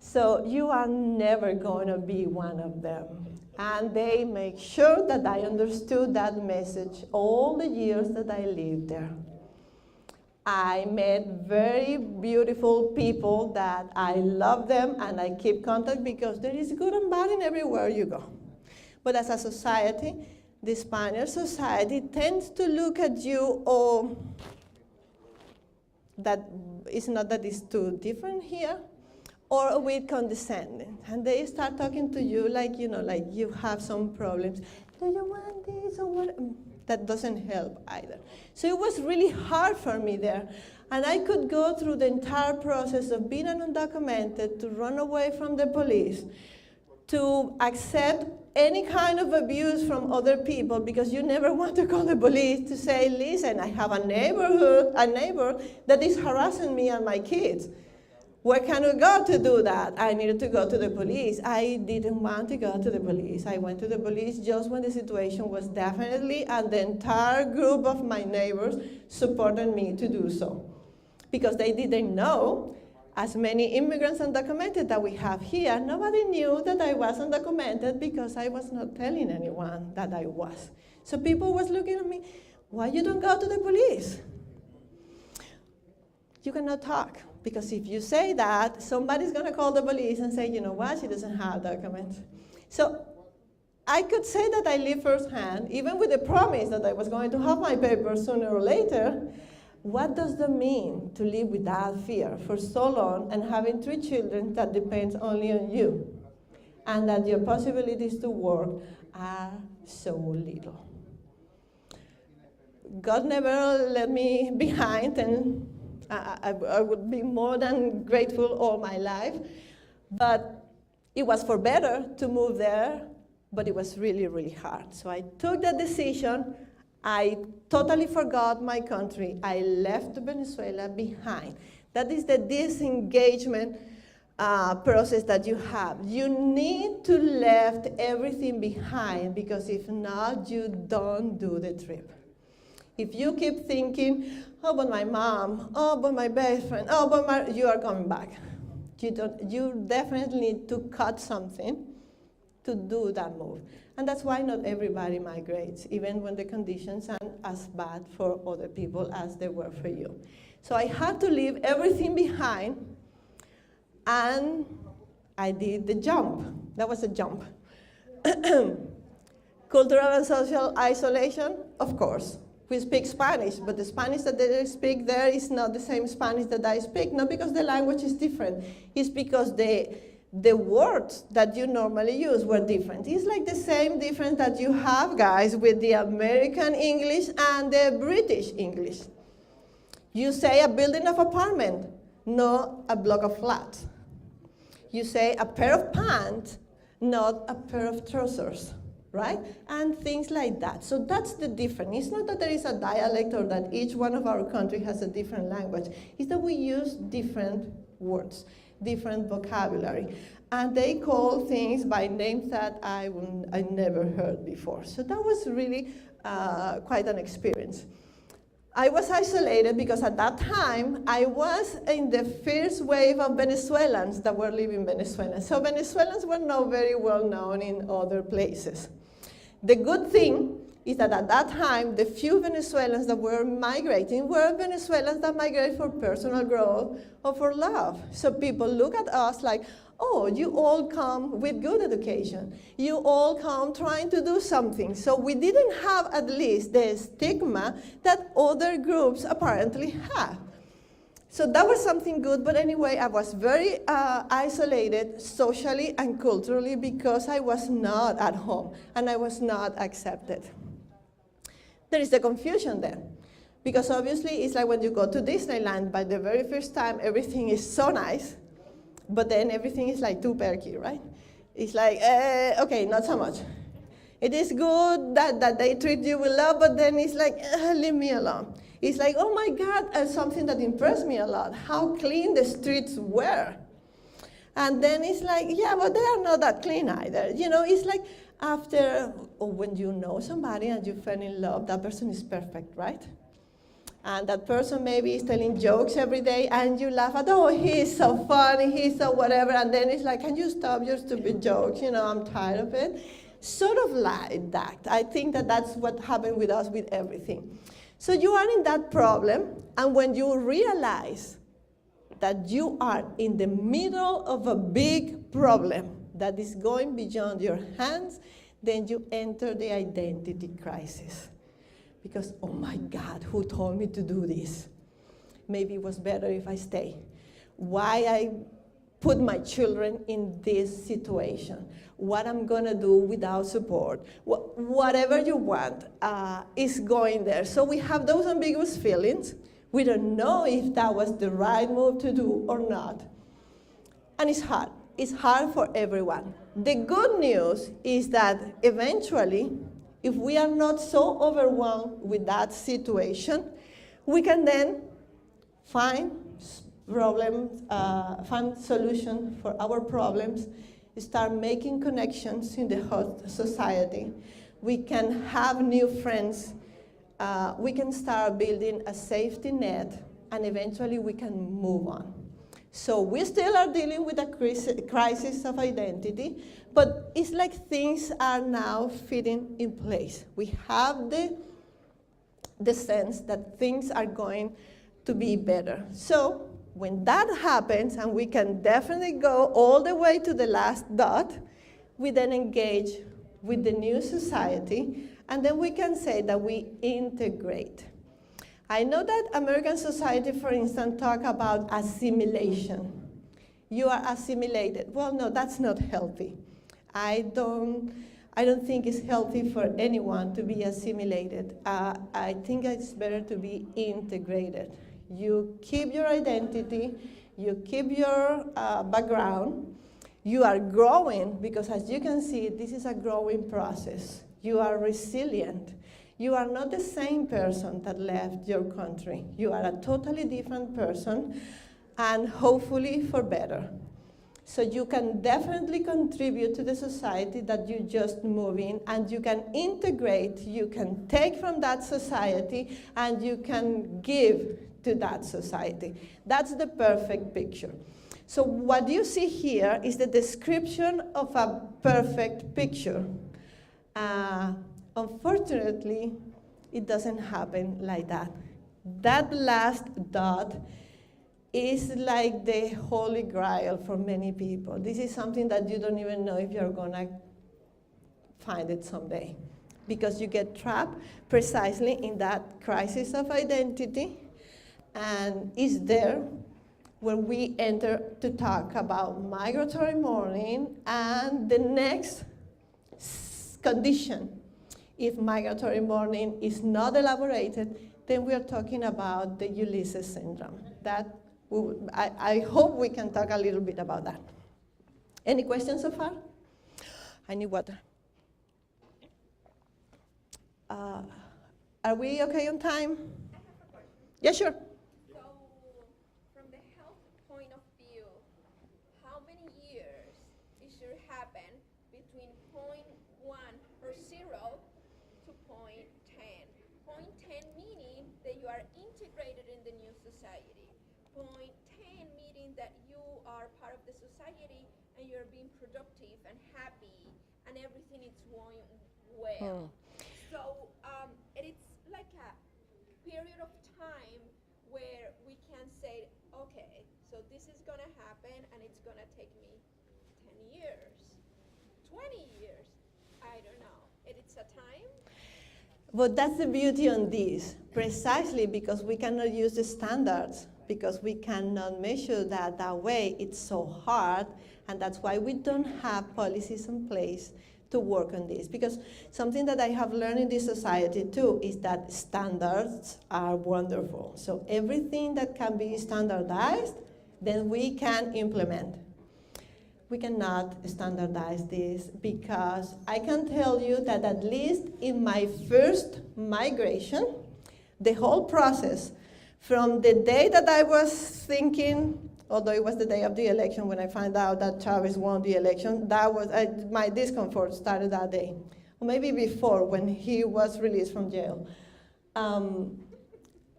So you are never going to be one of them. And they make sure that I understood that message all the years that I lived there. I met very beautiful people that I love them and I keep contact because there is good and bad in everywhere you go. But as a society, the Spanish society tends to look at you, oh, that it's not that it's too different here, or with condescending. And they start talking to you like, like you have some problems. Do you want this or what? That doesn't help either. So it was really hard for me there. And I could go through the entire process of being an undocumented, to run away from the police, to accept any kind of abuse from other people, because you never want to call the police to say, listen, I have a neighbor that is harassing me and my kids. Where can we go to do that? I needed to go to the police. I didn't want to go to the police. I went to the police just when the situation was definitely, and the entire group of my neighbors supported me to do so. Because they didn't know, as many immigrants undocumented that we have here, nobody knew that I was undocumented because I was not telling anyone that I was. So people was looking at me, why you don't go to the police? You cannot talk. Because if you say that, somebody's going to call the police and say, you know what, she doesn't have documents. So I could say that I live firsthand, even with the promise that I was going to have my papers sooner or later. What does that mean to live with that fear for so long and having 3 children that depends only on you, and that your possibilities to work are so little? God never left me behind, and I would be more than grateful all my life, but it was for better to move there, but it was really, really hard. So I took that decision. I totally forgot my country. I left Venezuela behind. That is the disengagement process that you have. You need to leave everything behind, because if not, you don't do the trip. If you keep thinking, oh, but my mom, oh, but my best friend, oh, but you are coming back. You definitely need to cut something to do that move. And that's why not everybody migrates, even when the conditions aren't as bad for other people as they were for you. So I had to leave everything behind, and I did the jump. That was a jump. Cultural and social isolation, of course. We speak Spanish, but the Spanish that they speak there is not the same Spanish that I speak, not because the language is different. It's because the the words that you normally use were different. It's like the same difference that you have, guys, with the American English and the British English. You say a building of apartment, not a block of flats. You say a pair of pants, not a pair of trousers, right? And things like that. So that's the difference. It's not that there is a dialect or that each one of our country has a different language. It's that we use different words, different vocabulary. And they call things by names that I never heard before. So that was really quite an experience. I was isolated because at that time, I was in the first wave of Venezuelans that were living in Venezuela. So Venezuelans were not very well known in other places. The good thing is that at that time, the few Venezuelans that were migrating were Venezuelans that migrated for personal growth or for love. So people look at us like, oh, you all come with good education. You all come trying to do something. So we didn't have at least the stigma that other groups apparently have. So that was something good, but anyway, I was very isolated socially and culturally because I was not at home and I was not accepted. There is the confusion there. Because obviously, it's like when you go to Disneyland, by the very first time, everything is so nice, but then everything is like too perky, right? It's like, okay, not so much. It is good that they treat you with love, but then it's like, leave me alone. It's like, oh my God, something that impressed me a lot, how clean the streets were. And then it's like, yeah, but they are not that clean either. You know, it's like after, or when you know somebody and you fell in love, that person is perfect, right? And that person maybe is telling jokes every day, and you laugh at, oh, he's so funny, he's so whatever, and then it's like, can you stop your stupid jokes? You know, I'm tired of it. Sort of like that. I think that that's what happened with us with everything. So you are in that problem, and when you realize that you are in the middle of a big problem that is going beyond your hands, then you enter the identity crisis. Because, oh my God, who told me to do this? Maybe it was better if I stay. Why I put my children in this situation? What I'm gonna do without support? Whatever you want is going there. So we have those ambiguous feelings. We don't know if that was the right move to do or not. And it's hard. It's hard for everyone. The good news is that eventually, if we are not so overwhelmed with that situation, we can then find find solutions for our problems, start making connections in the host society. We can have new friends. We can start building a safety net, and eventually we can move on. So we still are dealing with a crisis of identity, but it's like things are now fitting in place. We have the sense that things are going to be better. So when that happens, and we can definitely go all the way to the last dot, we then engage with the new society, and then we can say that we integrate. I know that American society, for instance, talk about assimilation. You are assimilated. Well, no, that's not healthy. I don't think it's healthy for anyone to be assimilated. I think it's better to be integrated. You keep your identity, you keep your background. You are growing, because as you can see, this is a growing process. You are resilient. You are not the same person that left your country. You are a totally different person, and hopefully for better. So you can definitely contribute to the society that you just move in, and you can integrate, you can take from that society, and you can give to that society. That's the perfect picture. So what you see here is the description of a perfect picture. Unfortunately, it doesn't happen like that. That last dot is like the holy grail for many people. This is something that you don't even know if you're gonna find it someday, because you get trapped precisely in that crisis of identity, and it's there, where we enter to talk about migratory mourning and the next condition. If migratory mourning is not elaborated, then we are talking about the Ulysses syndrome. I hope we can talk a little bit about that. Any questions so far? I need water. Are we okay on time? Yeah, sure. So, from the health point of view, how many years it should happen between point 1 or 0 to point 10? Point 10 meaning that you are integrated in the new society. Point 10 meaning that you are part of the society and you're being productive and happy and everything is going well. So it's like a period of time where we can say, okay, so this is going to happen and it's going to take me 10 years, 20 years, I don't know. It's a time. But that's the beauty on this, precisely because we cannot use the standards, because we cannot measure that way. It's so hard, and that's why we don't have policies in place to work on this. Because something that I have learned in this society too is that standards are wonderful. So everything that can be standardized, then we can implement. We cannot standardize this because I can tell you that at least in my first migration, the whole process from the day that I was thinking, although it was the day of the election when I found out that Chavez won the election, that was my discomfort started that day, or maybe before when he was released from jail.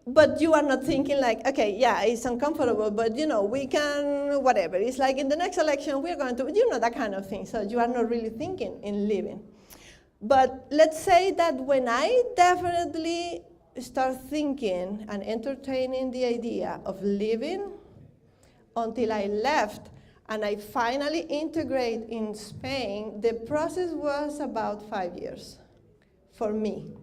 But you are not thinking like, okay, yeah, it's uncomfortable, but we can, whatever. It's like in the next election, we're going to, that kind of thing. So you are not really thinking in living. But let's say that when I definitely start thinking and entertaining the idea of living, until I left and I finally integrate in Spain, the process was about 5 years for me.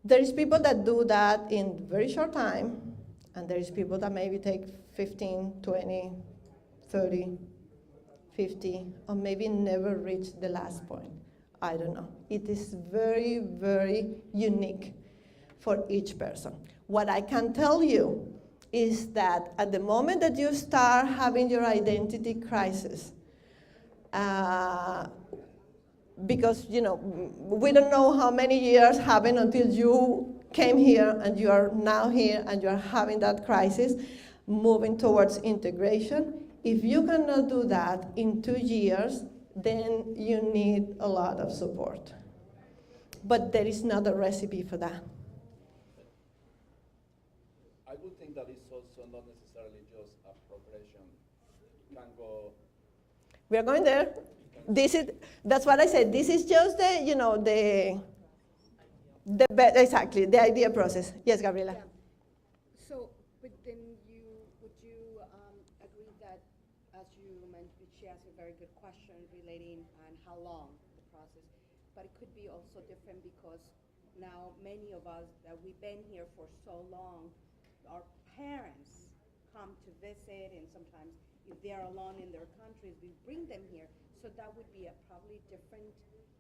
There is people that do that in very short time, and there is people that maybe take 15, 20, 30, 50, or maybe never reach the last point. I don't know. It is very, very unique for each person. What I can tell you is that at the moment that you start having your identity crisis, because we don't know how many years happened until you came here and you are now here and you are having that crisis, moving towards integration. If you cannot do that in 2 years, then you need a lot of support. But there is not a recipe for that. I would think that it's also not necessarily just a progression. You can go. We are going there. That's what I said. This is just exactly the idea process. Yes, Gabriela. Yeah. So, but then would you agree that, as you mentioned, she asked a very good question relating on how long the process, but it could be also different because now many of us that we've been here for so long, our parents come to visit, and sometimes if they are alone in their countries, we bring them here. So that would be a probably different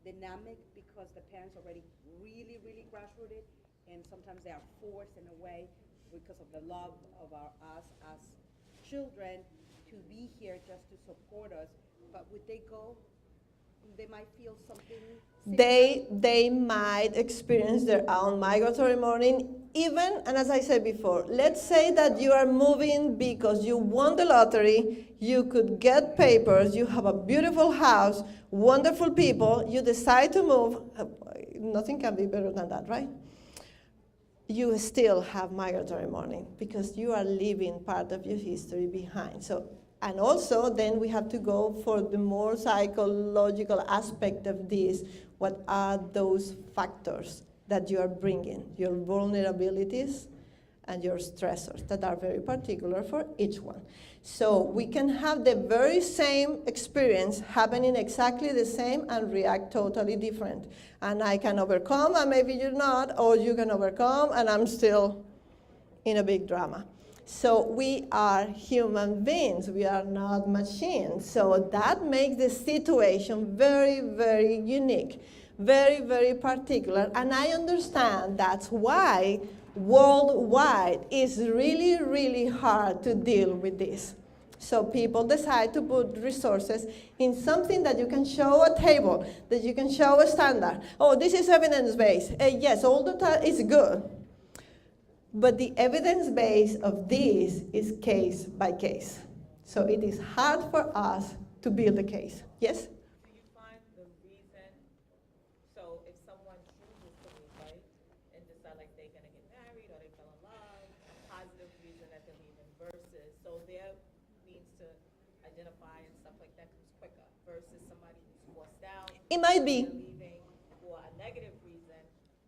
dynamic because the parents already really, really graduated, and sometimes they are forced in a way because of the love of us as children to be here just to support us. But would they go? They might feel something similar. They might experience their own migratory mourning, even, and as I said before, let's say that you are moving because you won the lottery, you could get papers, you have a beautiful house, wonderful people, you decide to move, nothing can be better than that, right? You still have migratory mourning because you are leaving part of your history behind. So. And also, then we have to go for the more psychological aspect of this. What are those factors that you are bringing? Your vulnerabilities and your stressors that are very particular for each one. So we can have the very same experience happening exactly the same and react totally different. And I can overcome, and maybe you're not, or you can overcome, and I'm still in a big drama. So we are human beings, we are not machines. So that makes the situation very, very unique, very, very particular. And I understand that's why worldwide it's really, really hard to deal with this. So people decide to put resources in something that you can show a table, that you can show a standard. Oh, this is evidence-based. Yes, all the time it's good. But the evidence base of this is case by case. So it is hard for us to build a case. Yes? Do you find the reason, so if someone chooses to leave, right, and decide like they're gonna get married or they fell in love, a positive reason that they're leaving versus, so their means to identify and stuff like that comes quicker versus somebody who's forced out. It might be. They're leaving for a negative reason,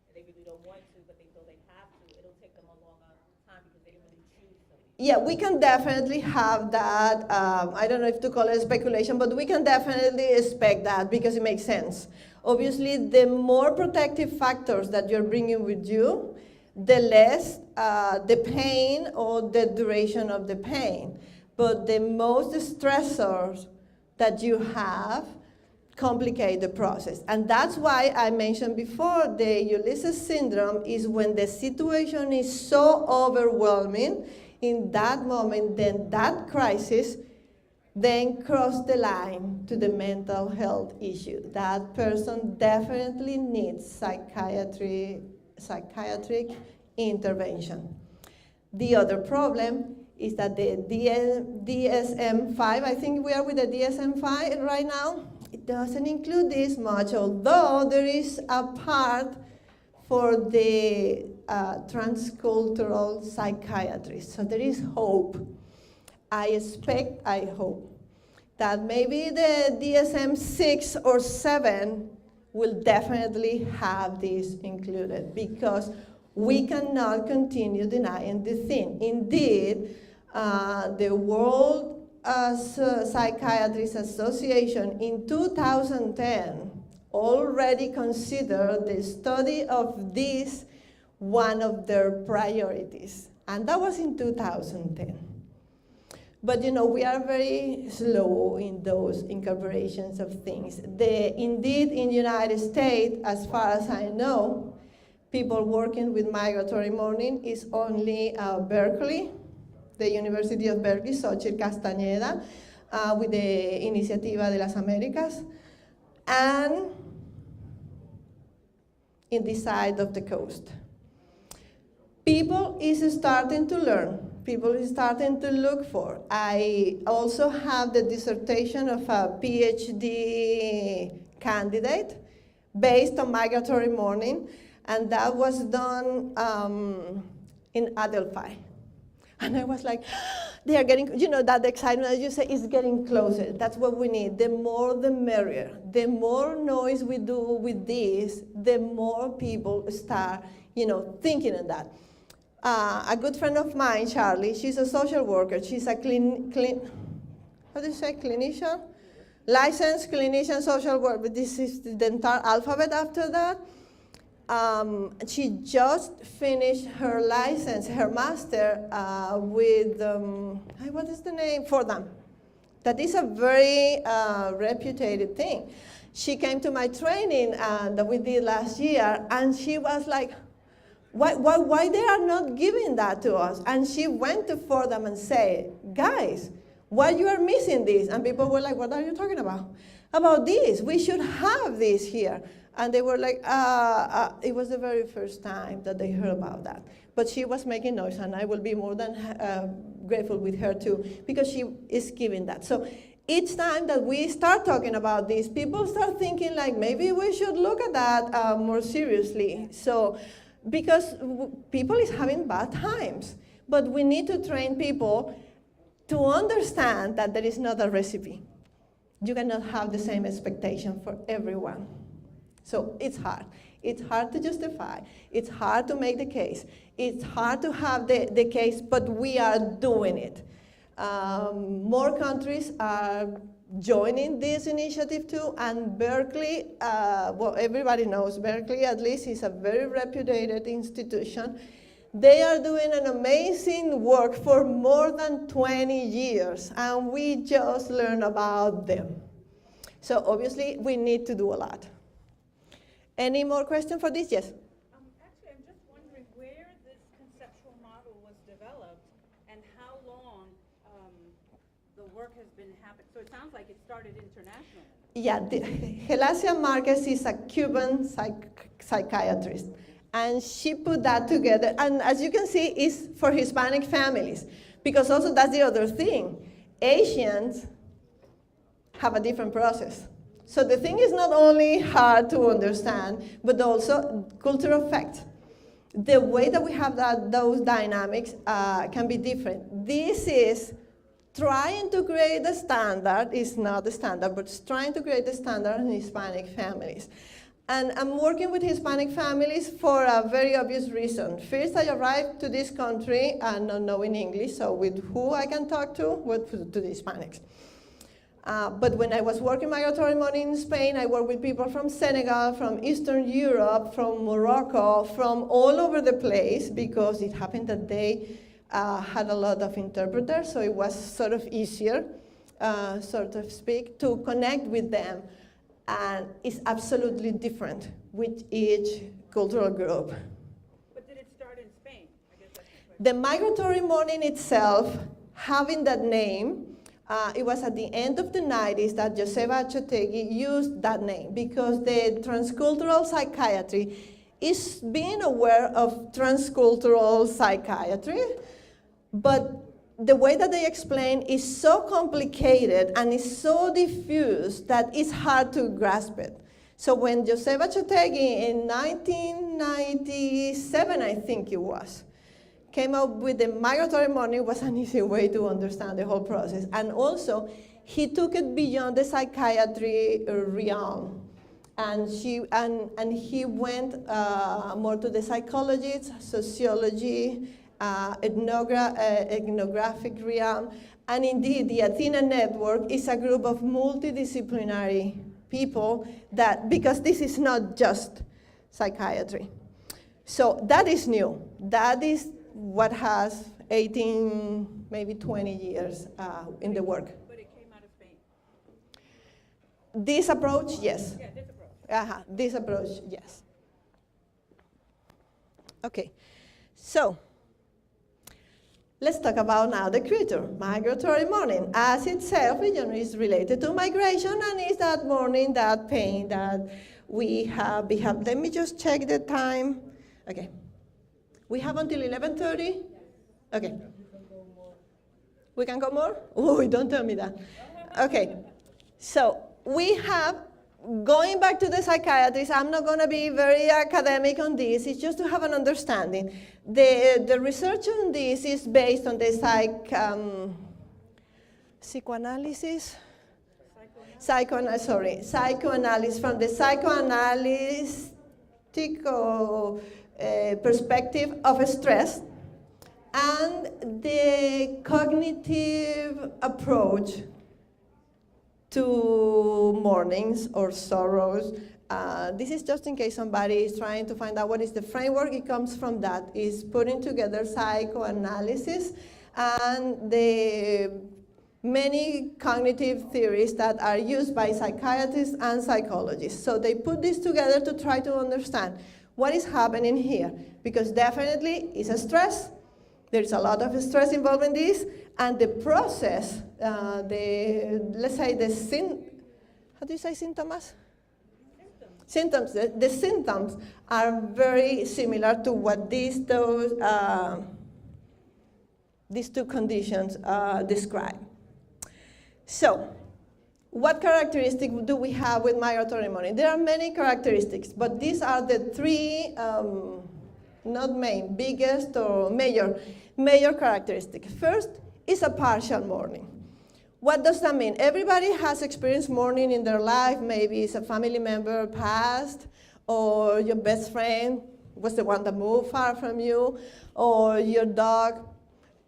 and they really don't want to, but they feel they have to. It'll take them a longer time because they didn't really choose to leave. Yeah, we can definitely have that. I don't know if to call it speculation, but we can definitely expect that because it makes sense. Obviously, the more protective factors that you're bringing with you, the less the pain or the duration of the pain. But the most stressors that you have complicate the process. And that's why I mentioned before the Ulysses syndrome is when the situation is so overwhelming in that moment, then that crisis then cross the line to the mental health issue. That person definitely needs psychiatric intervention. The other problem is that the DSM-5, I think we are with the DSM-5 right now, it doesn't include this much, although there is a part for the transcultural psychiatrists. So there is hope. I hope, that maybe the DSM-6 or 7 will definitely have this included because we cannot continue denying the thing. Indeed, the World Psychiatrists Association in 2010 already considered the study of this one of their priorities, and that was in 2010. But you know, we are very slow in those incorporations of things. Indeed, in the United States, as far as I know, people working with migratory mourning is only Berkeley, the University of Berkeley, Xochitl Castañeda, with the Iniciativa de las Américas, and in this side of the coast. People is starting to learn. People is starting to look for. I also have the dissertation of a PhD candidate based on migratory mourning, and that was done in Adelphi. And I was like, they are getting, you know, that excitement, as you say, is getting closer. That's what we need. The more, the merrier. The more noise we do with this, the more people start, you know, thinking of that. A good friend of mine, Charlie, she's a social worker. She's a how do you say, clinician? Licensed clinician social worker, but this is the entire alphabet after that. She just finished her license, her master with, what is the name? Fordham. That is a very reputed thing. She came to my training that we did last year, and she was like, why they are not giving that to us? And she went to Fordham and said, guys, why you are missing this? And people were like, what are you talking about? About this, we should have this here. And they were like, it was the very first time that they heard about that. But she was making noise, and I will be more than grateful with her too, because she is giving that. So each time that we start talking about this, people start thinking like, maybe we should look at that more seriously. So, because people is having bad times, but we need to train people to understand that there is not a recipe. You cannot have the same expectation for everyone. So it's hard. It's hard to justify. It's hard to make the case. It's hard to have the case, but we are doing it. More countries are joining this initiative too, and Berkeley, well, everybody knows Berkeley, at least, is a very reputed institution. They are doing an amazing work for more than 20 years, and we just learn about them. So obviously, we need to do a lot. Any more questions for this? Yes? Actually, I'm just wondering where this conceptual model was developed and how long the work has been happening. So it sounds like it started internationally. Yeah, Gelacia Marquez is a Cuban psychiatrist, and she put that together. And as you can see, it's for Hispanic families, because also that's the other thing. Asians have a different process. So the thing is not only hard to understand, but also cultural effect. The way that we have those dynamics can be different. This is trying to create a standard. It's not the standard, but it's trying to create a standard in Hispanic families. And I'm working with Hispanic families for a very obvious reason. First, I arrived to this country not knowing English, so with who I can talk to? With to the Hispanics. But when I was working migratory mourning in Spain, I worked with people from Senegal, from Eastern Europe, from Morocco, from all over the place, because it happened that they had a lot of interpreters, so it was sort of easier, sort of speak, to connect with them. And it's absolutely different with each cultural group. But did it start in Spain? I guess that's the question. The migratory mourning itself, having that name, it was at the end of the 90s that Joseba Chotegui used that name, because the transcultural psychiatry is being aware of transcultural psychiatry, but the way that they explain is so complicated and is so diffuse that it's hard to grasp it. So when Joseba Chotegui in 1997, I think it was, came up with the migratory mourning, was an easy way to understand the whole process. And also, he took it beyond the psychiatry realm. And he went more to the psychology, sociology, ethnographic realm. And indeed, the Athena Network is a group of multidisciplinary people because this is not just psychiatry. So that is new. That is what has 18, maybe 20 years in the work. But it came out of Spain. This approach, yes. Yeah, this approach. This approach, yes. Okay, so let's talk about now the creature, migratory mourning. As itself, is related to migration, and is that mourning, that pain that we have. Let me just check the time. Okay. We have until 11:30? Okay. We can go more? Oh, don't tell me that. Okay. So we have, going back to the psychiatrists, I'm not going to be very academic on this. It's just to have an understanding. The research on this is based on the psychoanalysis? Psychoanalysis from the psychoanalytic perspective of stress, and the cognitive approach to mournings or sorrows. This is just in case somebody is trying to find out what is the framework. It comes from that. It's putting together psychoanalysis and the many cognitive theories that are used by psychiatrists and psychologists. So they put this together to try to understand what is happening here, because definitely it's a stress. There's a lot of stress involved in this, and the process, let's say how do you say symptoms? Symptoms. The symptoms are very similar to what these two conditions describe. So, what characteristics do we have with migratory mourning? There are many characteristics, but these are the three, biggest or major characteristics. First is a partial mourning. What does that mean? Everybody has experienced mourning in their life. Maybe it's a family member passed, or your best friend was the one that moved far from you, or your dog.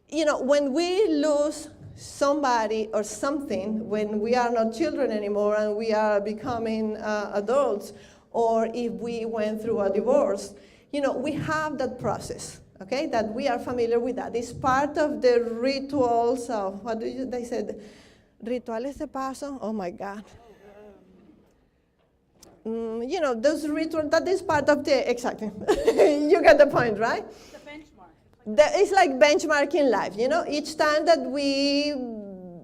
When we lose somebody or something, when we are not children anymore and we are becoming adults, or if we went through a divorce, we have that process. Okay, that we are familiar with that. It's part of the rituals of, they said, rituales de paso, oh my God. You know, those rituals, that is part of the, exactly. You get the point, right? The benchmark. It's like benchmarking life, you know? Each time that we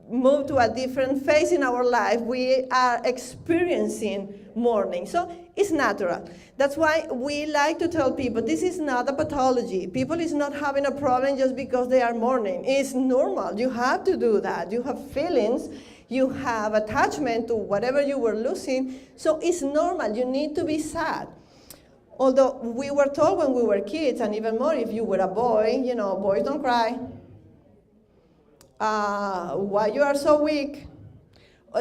move to a different phase in our life, we are experiencing mourning. So it's natural. That's why we like to tell people this is not a pathology. People is not having a problem just because they are mourning. It's normal. You have to do that. You have feelings. You have attachment to whatever you were losing. So it's normal. You need to be sad. Although we were told when we were kids, and even more if you were a boy, you know, boys don't cry. Why you are so weak?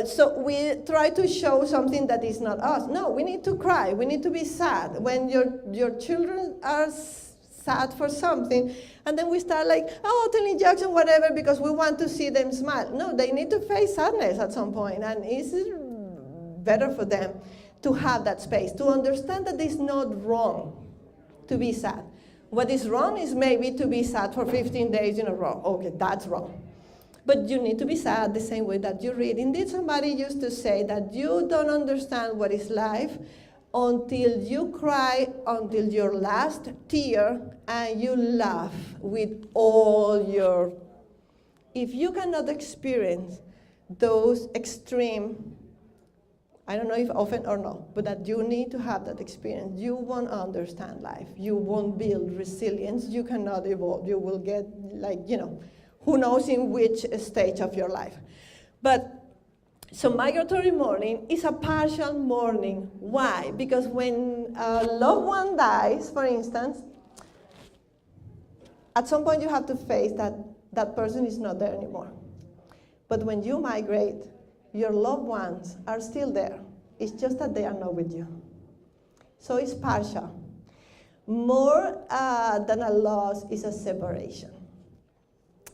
So we try to show something that is not us. No, we need to cry. We need to be sad. When your children are sad for something, and then we start like, oh, telling jokes and whatever because we want to see them smile. No, they need to face sadness at some point, and it's better for them to have that space, to understand that it's not wrong to be sad. What is wrong is maybe to be sad for 15 days in a row. Okay, that's wrong. But you need to be sad the same way that you read. Indeed, somebody used to say that you don't understand what is life until you cry until your last tear and you laugh with all your... If you cannot experience those extreme, I don't know if often or not, but that you need to have that experience, you won't understand life. You won't build resilience. You cannot evolve. You will get like, you know, who knows in which stage of your life. But so migratory mourning is a partial mourning. Why? Because when a loved one dies, for instance, at some point you have to face that that person is not there anymore. But when you migrate, your loved ones are still there. It's just that they are not with you. So it's partial. More than a loss is a separation.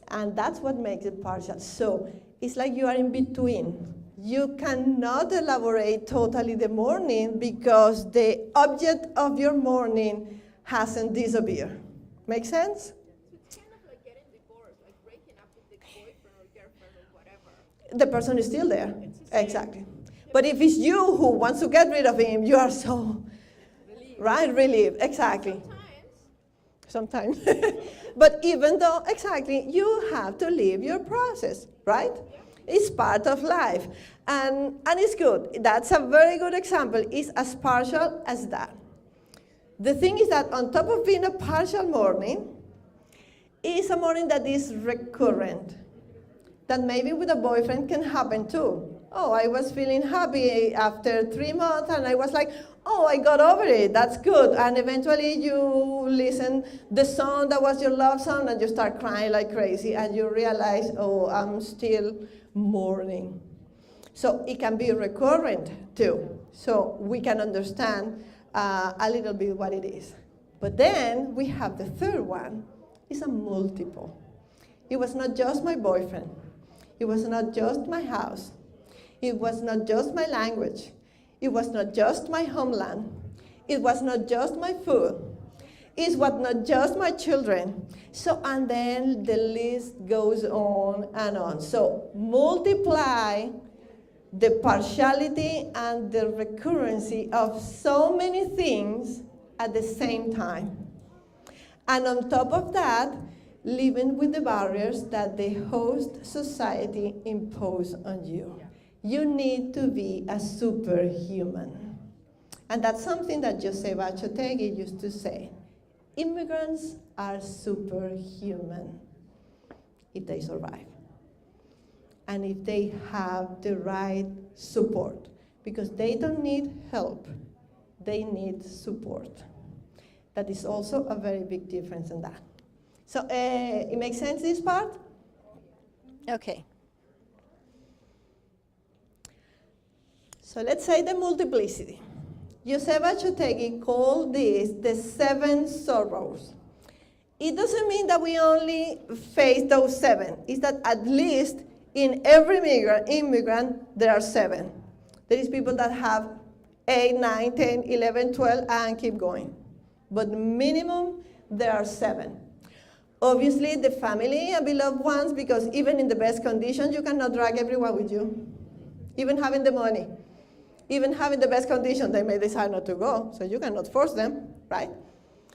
And that's what makes it partial. So it's like you are in between. You cannot elaborate totally the mourning because the object of your mourning hasn't disappeared. Make sense? It's kind of like getting divorced, like breaking up with the boyfriend or girlfriend or whatever. The person is still there. It's the same. Exactly. But if it's you who wants to get rid of him, you are so, Relieved. right, relieved. Exactly. Sometimes. Sometimes. But even though, exactly, you have to live your process, right? It's part of life. And it's good. That's a very good example. It's as partial as that. The thing is that on top of being a partial mourning, it's a mourning that is recurrent. That maybe with a boyfriend can happen too. Oh, I was feeling happy after 3 months, and I was like, oh, I got over it, that's good. And eventually you listen the song that was your love song, and you start crying like crazy, and you realize, oh, I'm still mourning. So it can be recurrent too. So we can understand a little bit what it is. But then we have the third one. It's a multiple. It was not just my boyfriend. It was not just my house. It was not just my language. It was not just my homeland. It was not just my food. It was not just my children. So, and then the list goes on and on. So multiply the partiality and the recurrency of so many things at the same time. And on top of that, living with the barriers that the host society impose on you. You need to be a superhuman. And that's something that José Bachotegui used to say. Immigrants are superhuman if they survive. And if they have the right support. Because they don't need help, they need support. That is also a very big difference in that. So it makes sense, this part? Okay. So let's say the multiplicity. José Bachotegui called this the 7 sorrows. It doesn't mean that we only face those 7. It's that at least in every immigrant there are 7. There is people that have 8, 9, 10, 11, 12, and keep going. But minimum, there are 7. Obviously, the family and beloved ones, because even in the best conditions, you cannot drag everyone with you. Even having the money, even having the best conditions, they may decide not to go, so you cannot force them, right?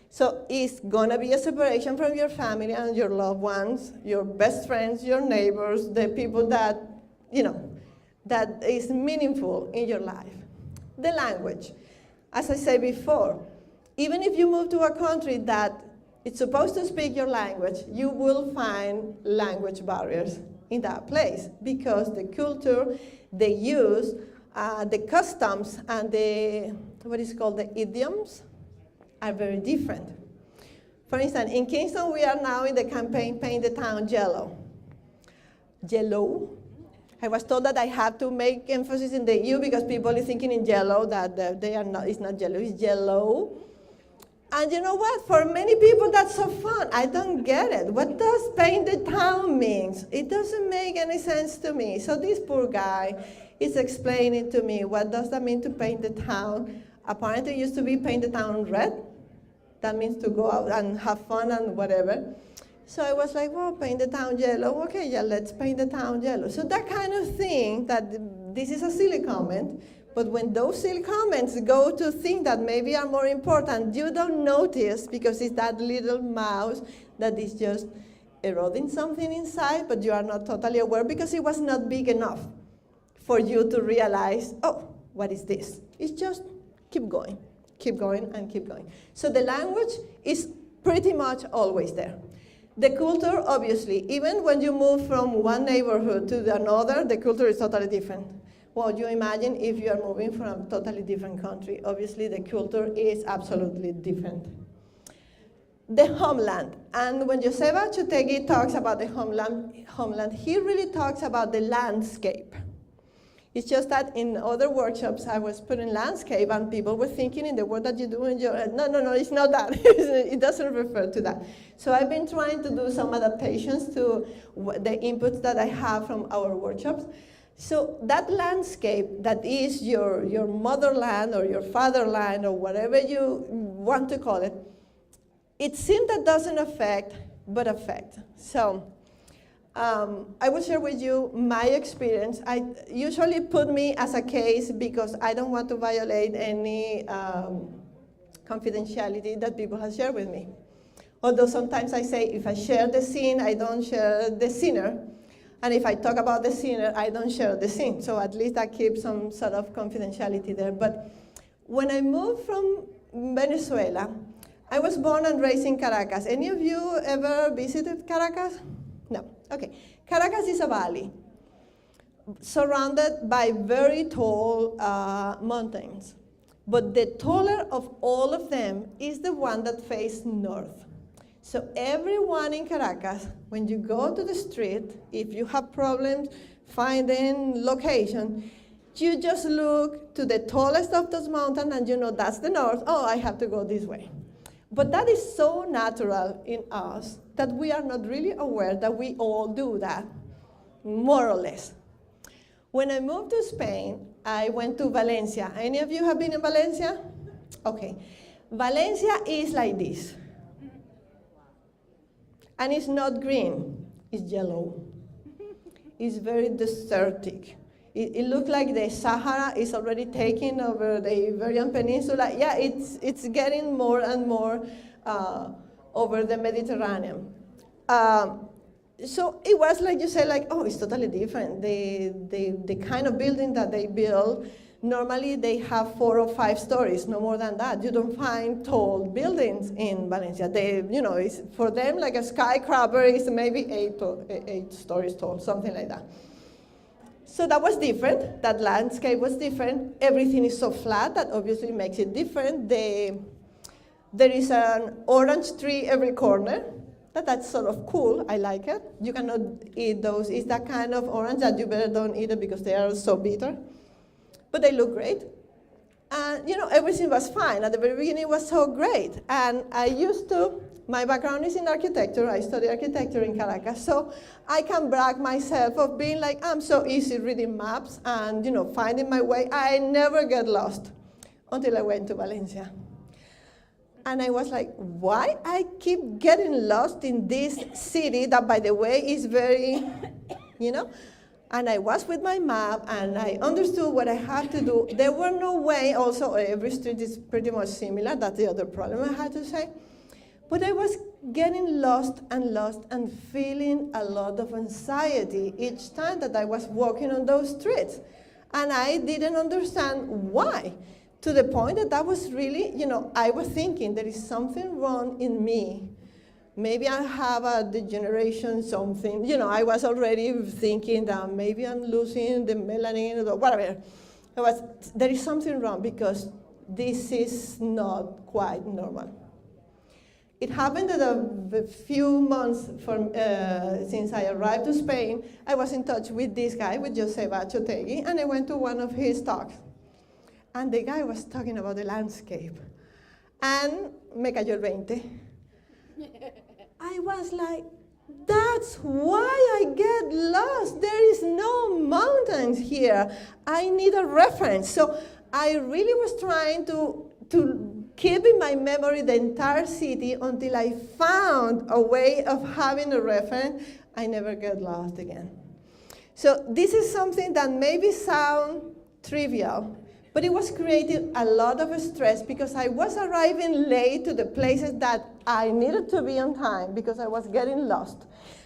So it's gonna be a separation from your family and your loved ones, your best friends, your neighbors, the people that, that is meaningful in your life. The language. As I said before, even if you move to a country that it's supposed to speak your language, you will find language barriers in that place because the culture, the use, the customs, and the, the idioms are very different. For instance, in Kingston, we are now in the campaign Paint the Town Yellow. Yellow. I was told that I have to make emphasis in the U because people are thinking in yellow that they are not, it's not yellow, it's yellow. And you know what? For many people, that's so fun. I don't get it. What does paint the town mean? It doesn't make any sense to me. So this poor guy is explaining to me, what does that mean to paint the town? Apparently it used to be paint the town red. That means to go out and have fun and whatever. So I was like, well, paint the town yellow. Okay, yeah, let's paint the town yellow. So that kind of thing, that this is a silly comment, but when those silly comments go to things that maybe are more important, you don't notice because it's that little mouse that is just eroding something inside, but you are not totally aware because it was not big enough for you to realize, oh, what is this? It's just keep going, and keep going. So the language is pretty much always there. The culture, obviously, even when you move from one neighborhood to another, the culture is totally different. Well, you imagine if you are moving from a totally different country. Obviously, the culture is absolutely different. The homeland. And when Joseba Chutegui talks about the homeland, he really talks about the landscape. It's just that in other workshops, I was putting landscape, and people were thinking in the work that you do in your, no, it's not that. It doesn't refer to that. So I've been trying to do some adaptations to the inputs that I have from our workshops. So that landscape that is your motherland or your fatherland or whatever you want to call it, it seems that doesn't affect, but affect. So I will share with you my experience. I usually put me as a case because I don't want to violate any confidentiality that people have shared with me. Although sometimes I say if I share the scene, I don't share the sinner. And if I talk about the sinner, I don't share the sin. So at least I keep some sort of confidentiality there. But when I moved from Venezuela, I was born and raised in Caracas. Any of you ever visited Caracas? No. Okay. Caracas is a valley surrounded by very tall mountains. But the taller of all of them is the one that faces north. So everyone in Caracas, when you go to the street, if you have problems finding location, you just look to the tallest of those mountains and you know that's the north. Oh, I have to go this way. But that is so natural in us that we are not really aware that we all do that, more or less. When I moved to Spain, I went to Valencia. Any of you have been in Valencia? Okay. Valencia is like this. And it's not green, it's yellow. It's very desertic. It looks like the Sahara is already taking over the Iberian Peninsula. Yeah, it's getting more and more over the Mediterranean. So it was like you say, like, oh, it's totally different. The kind of building that they build, normally they have 4 or 5 stories, no more than that. You don't find tall buildings in Valencia. They, it's, for them, like a skyscraper is maybe 8 stories tall, something like that. So that was different. That landscape was different. Everything is so flat that obviously makes it different. There is an orange tree every corner. That's sort of cool. I like it. You cannot eat those. It's that kind of orange that you better don't eat it because they are so bitter. But they look great. And, everything was fine. At the very beginning, it was so great. And my background is in architecture. I studied architecture in Caracas. So I can brag myself of being like, I'm so easy reading maps and, finding my way. I never get lost until I went to Valencia. And I was like, why I keep getting lost in this city that, by the way, is very, you know? And I was with my map, and I understood what I had to do. There were no way, also, every street is pretty much similar. That's the other problem I had to say. But I was getting lost and feeling a lot of anxiety each time that I was walking on those streets. And I didn't understand why, to the point that I was really, I was thinking there is something wrong in me. Maybe I have a degeneration, something. I was already thinking that maybe I'm losing the melanin or whatever. There is something wrong because this is not quite normal. It happened that a few months since I arrived to Spain, I was in touch with this guy, with Joseba Chotegui, and I went to one of his talks. And the guy was talking about the landscape. And me cayó el 20. I was like, that's why I get lost. There is no mountains here. I need a reference. So I really was trying to keep in my memory the entire city until I found a way of having a reference. I never get lost again. So this is something that maybe sounds trivial, but it was creating a lot of stress because I was arriving late to the places that I needed to be on time because I was getting lost.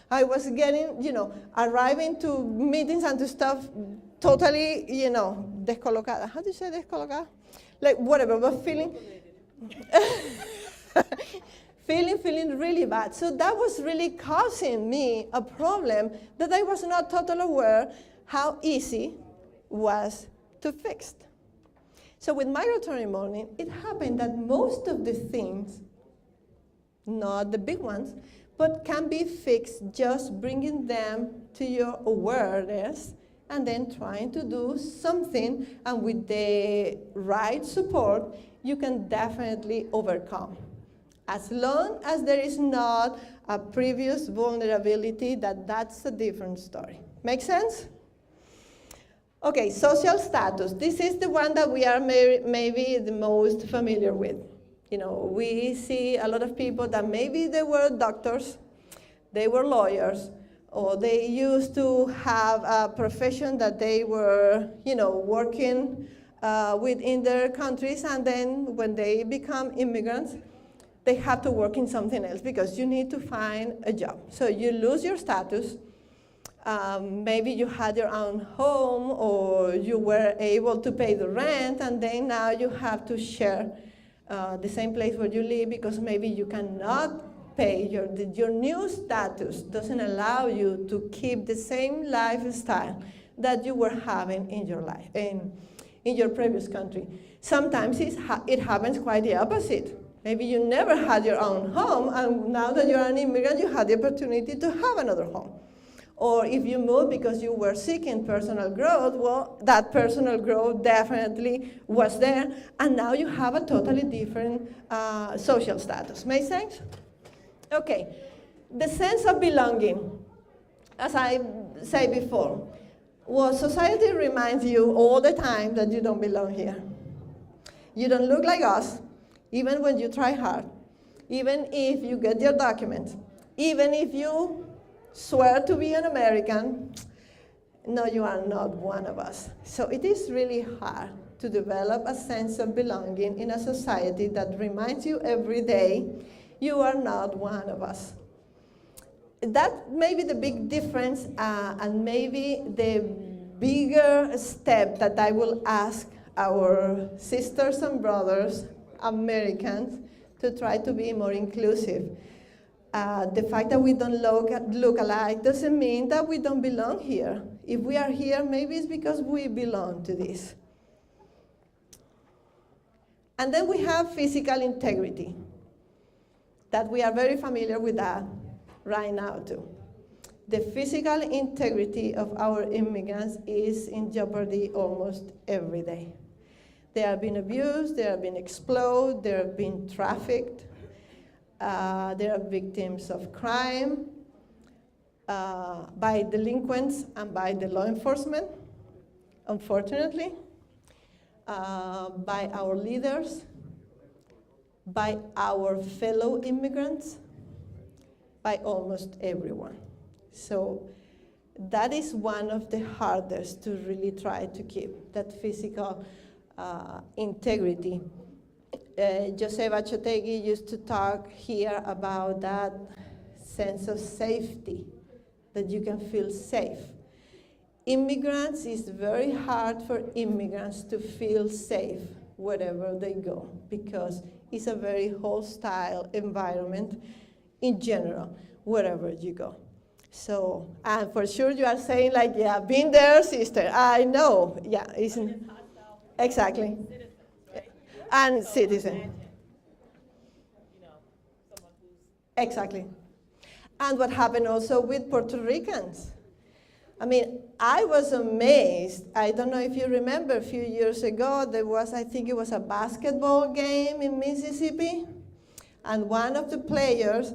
I was arriving to meetings and to stuff totally, descolocada. How do you say descolocada? Like whatever, but feeling really bad. So that was really causing me a problem that I was not totally aware how easy was to fix. So with migratory mourning, it happened that most of the things, not the big ones, but can be fixed just bringing them to your awareness and then trying to do something, and with the right support, you can definitely overcome. As long as there is not a previous vulnerability, that's a different story. Make sense? Okay, social status. This is the one that we are maybe the most familiar with. We see a lot of people that maybe they were doctors, they were lawyers, or they used to have a profession that they were, working within their countries, and then when they become immigrants, they have to work in something else because you need to find a job. So you lose your status. Maybe you had your own home, or you were able to pay the rent, and then now you have to share the same place where you live because maybe you cannot pay. Your new status doesn't allow you to keep the same lifestyle that you were having in your life, in your previous country. Sometimes it happens quite the opposite. Maybe you never had your own home, and now that you're an immigrant, you had the opportunity to have another home. Or if you moved because you were seeking personal growth, well, that personal growth definitely was there, and now you have a totally different social status. Make sense? Okay, the sense of belonging, as I said before, well, society reminds you all the time that you don't belong here. You don't look like us, even when you try hard, even if you get your documents, even if you swear to be an American, no, you are not one of us. So it is really hard to develop a sense of belonging in a society that reminds you every day, you are not one of us. That may be the big difference, and maybe the bigger step that I will ask our sisters and brothers, Americans, to try to be more inclusive. The fact that we don't look alike doesn't mean that we don't belong here. If we are here, maybe it's because we belong to this. And then we have physical integrity, that we are very familiar with that right now too. The physical integrity of our immigrants is in jeopardy almost every day. They are being abused, they are being exploited, they are being trafficked. They are victims of crime by delinquents and by the law enforcement, unfortunately, by our leaders, by our fellow immigrants, by almost everyone. So that is one of the hardest to really try to keep, that physical integrity. Joseba Chotegi used to talk here about that sense of safety, that you can feel safe. Immigrants, it's very hard for immigrants to feel safe wherever they go, because it's a very hostile environment in general, wherever you go. So, and for sure you are saying like, yeah, been there, sister, I know, yeah, isn't, exactly. And citizen. Exactly. And what happened also with Puerto Ricans. I mean, I was amazed. I don't know if you remember a few years ago, there was, I think it was a basketball game in Mississippi, and one of the players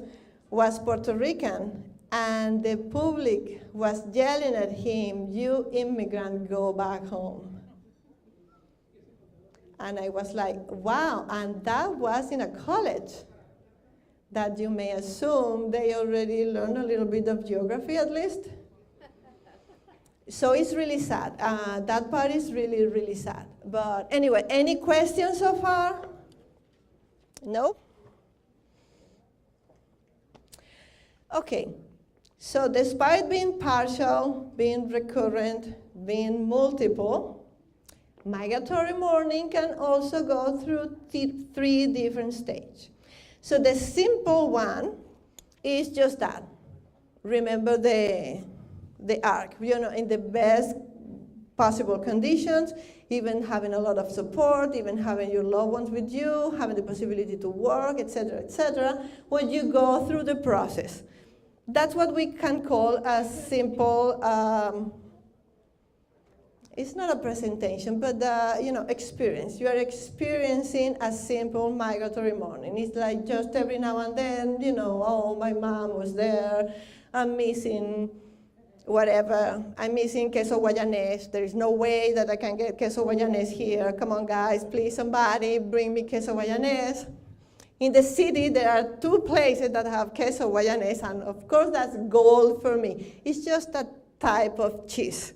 was Puerto Rican, and the public was yelling at him, "You immigrant, go back home." And I was like, wow, and that was in a college that you may assume they already learned a little bit of geography at least. So it's really sad. That part is really, really sad. But anyway, any questions so far? No? Okay, so despite being partial, being recurrent, being multiple, migratory mourning can also go through three different stages. So the simple one is just that. Remember the arc, in the best possible conditions, even having a lot of support, even having your loved ones with you, having the possibility to work, etc., when you go through the process. That's what we can call a simple, it's not a presentation, but experience. You are experiencing a simple migratory mourning. It's like just every now and then, oh, my mom was there, I'm missing whatever. I'm missing queso guayanés. There is no way that I can get queso guayanés here. Come on, guys, please, somebody, bring me queso guayanés. In the city, there are 2 places that have queso guayanés, and of course, that's gold for me. It's just a type of cheese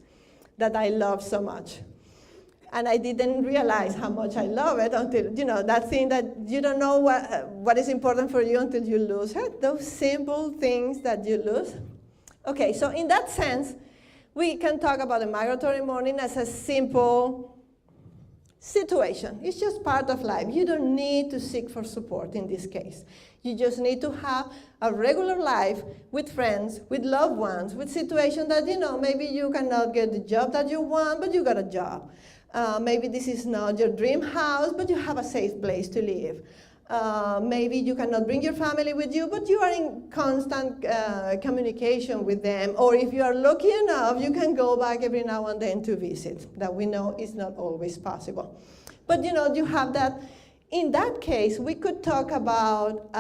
that I love so much. And I didn't realize how much I love it until, that thing that you don't know what is important for you until you lose it. Those simple things that you lose. Okay, so in that sense, we can talk about the migratory mourning as a simple situation. It's just part of life. You don't need to seek for support in this case. You just need to have a regular life with friends, with loved ones, with situations that, maybe you cannot get the job that you want, but you got a job. Maybe this is not your dream house, but you have a safe place to live. Maybe you cannot bring your family with you, but you are in constant communication with them. Or if you are lucky enough, you can go back every now and then to visit. That we know is not always possible. But you have that. In that case, we could talk about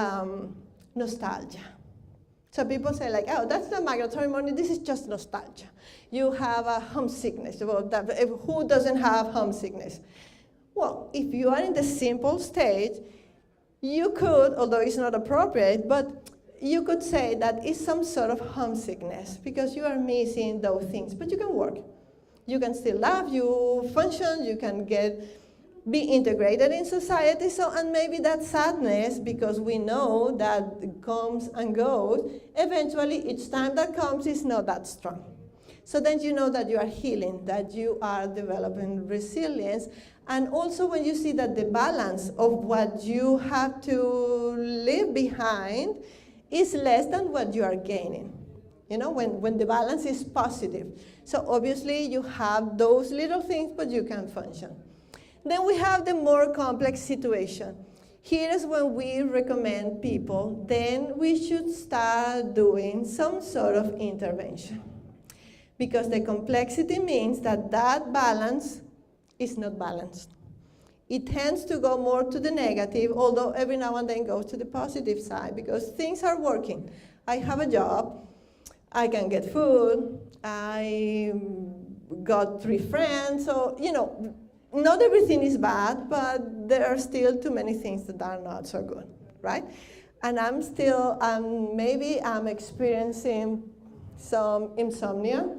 nostalgia. So people say like, oh, that's not migratory mourning, this is just nostalgia. You have a homesickness. Well, who doesn't have homesickness? Well, if you are in the simple stage, you could, although it's not appropriate, but you could say that it's some sort of homesickness because you are missing those things, but you can work. You can still laugh, you function, you can be integrated in society, and maybe that sadness, because we know that it comes and goes, eventually each time that comes is not that strong. So then you know that you are healing, that you are developing resilience. And also when you see that the balance of what you have to leave behind is less than what you are gaining. When the balance is positive. So obviously you have those little things, but you can function. Then we have the more complex situation. Here is when we recommend people, then we should start doing some sort of intervention. Because the complexity means that balance is not balanced. It tends to go more to the negative, although every now and then goes to the positive side, because things are working. I have a job, I can get food, I got 3 friends, so, not everything is bad, but there are still too many things that are not so good, right? And I'm still, maybe I'm experiencing some insomnia,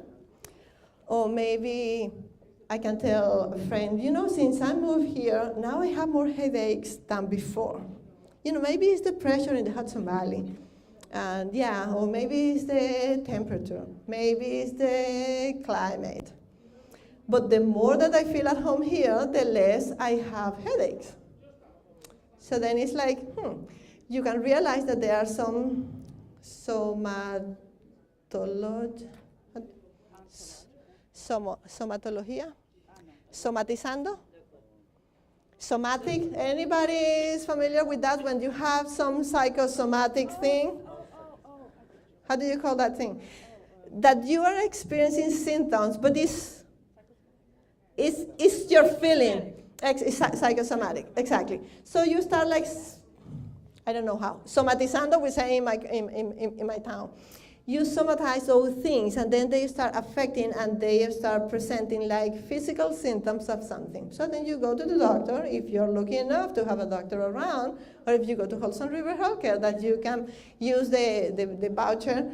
or maybe I can tell a friend, since I moved here, now I have more headaches than before. Maybe it's the pressure in the Hudson Valley. And yeah, or maybe it's the temperature, maybe it's the climate. But the more that I feel at home here, the less I have headaches. So then it's like, you can realize that there are some somatología, somatizando, somatic. Anybody is familiar with that when you have some psychosomatic thing? How do you call that thing? That you are experiencing symptoms, but it's your feeling. It's psychosomatic, exactly. So you start like, I don't know how. Somatizando, we say in my town. You somatize those things, and then they start affecting, and they start presenting like physical symptoms of something. So then you go to the doctor, if you're lucky enough to have a doctor around, or if you go to Hudson River Healthcare, that you can use the voucher.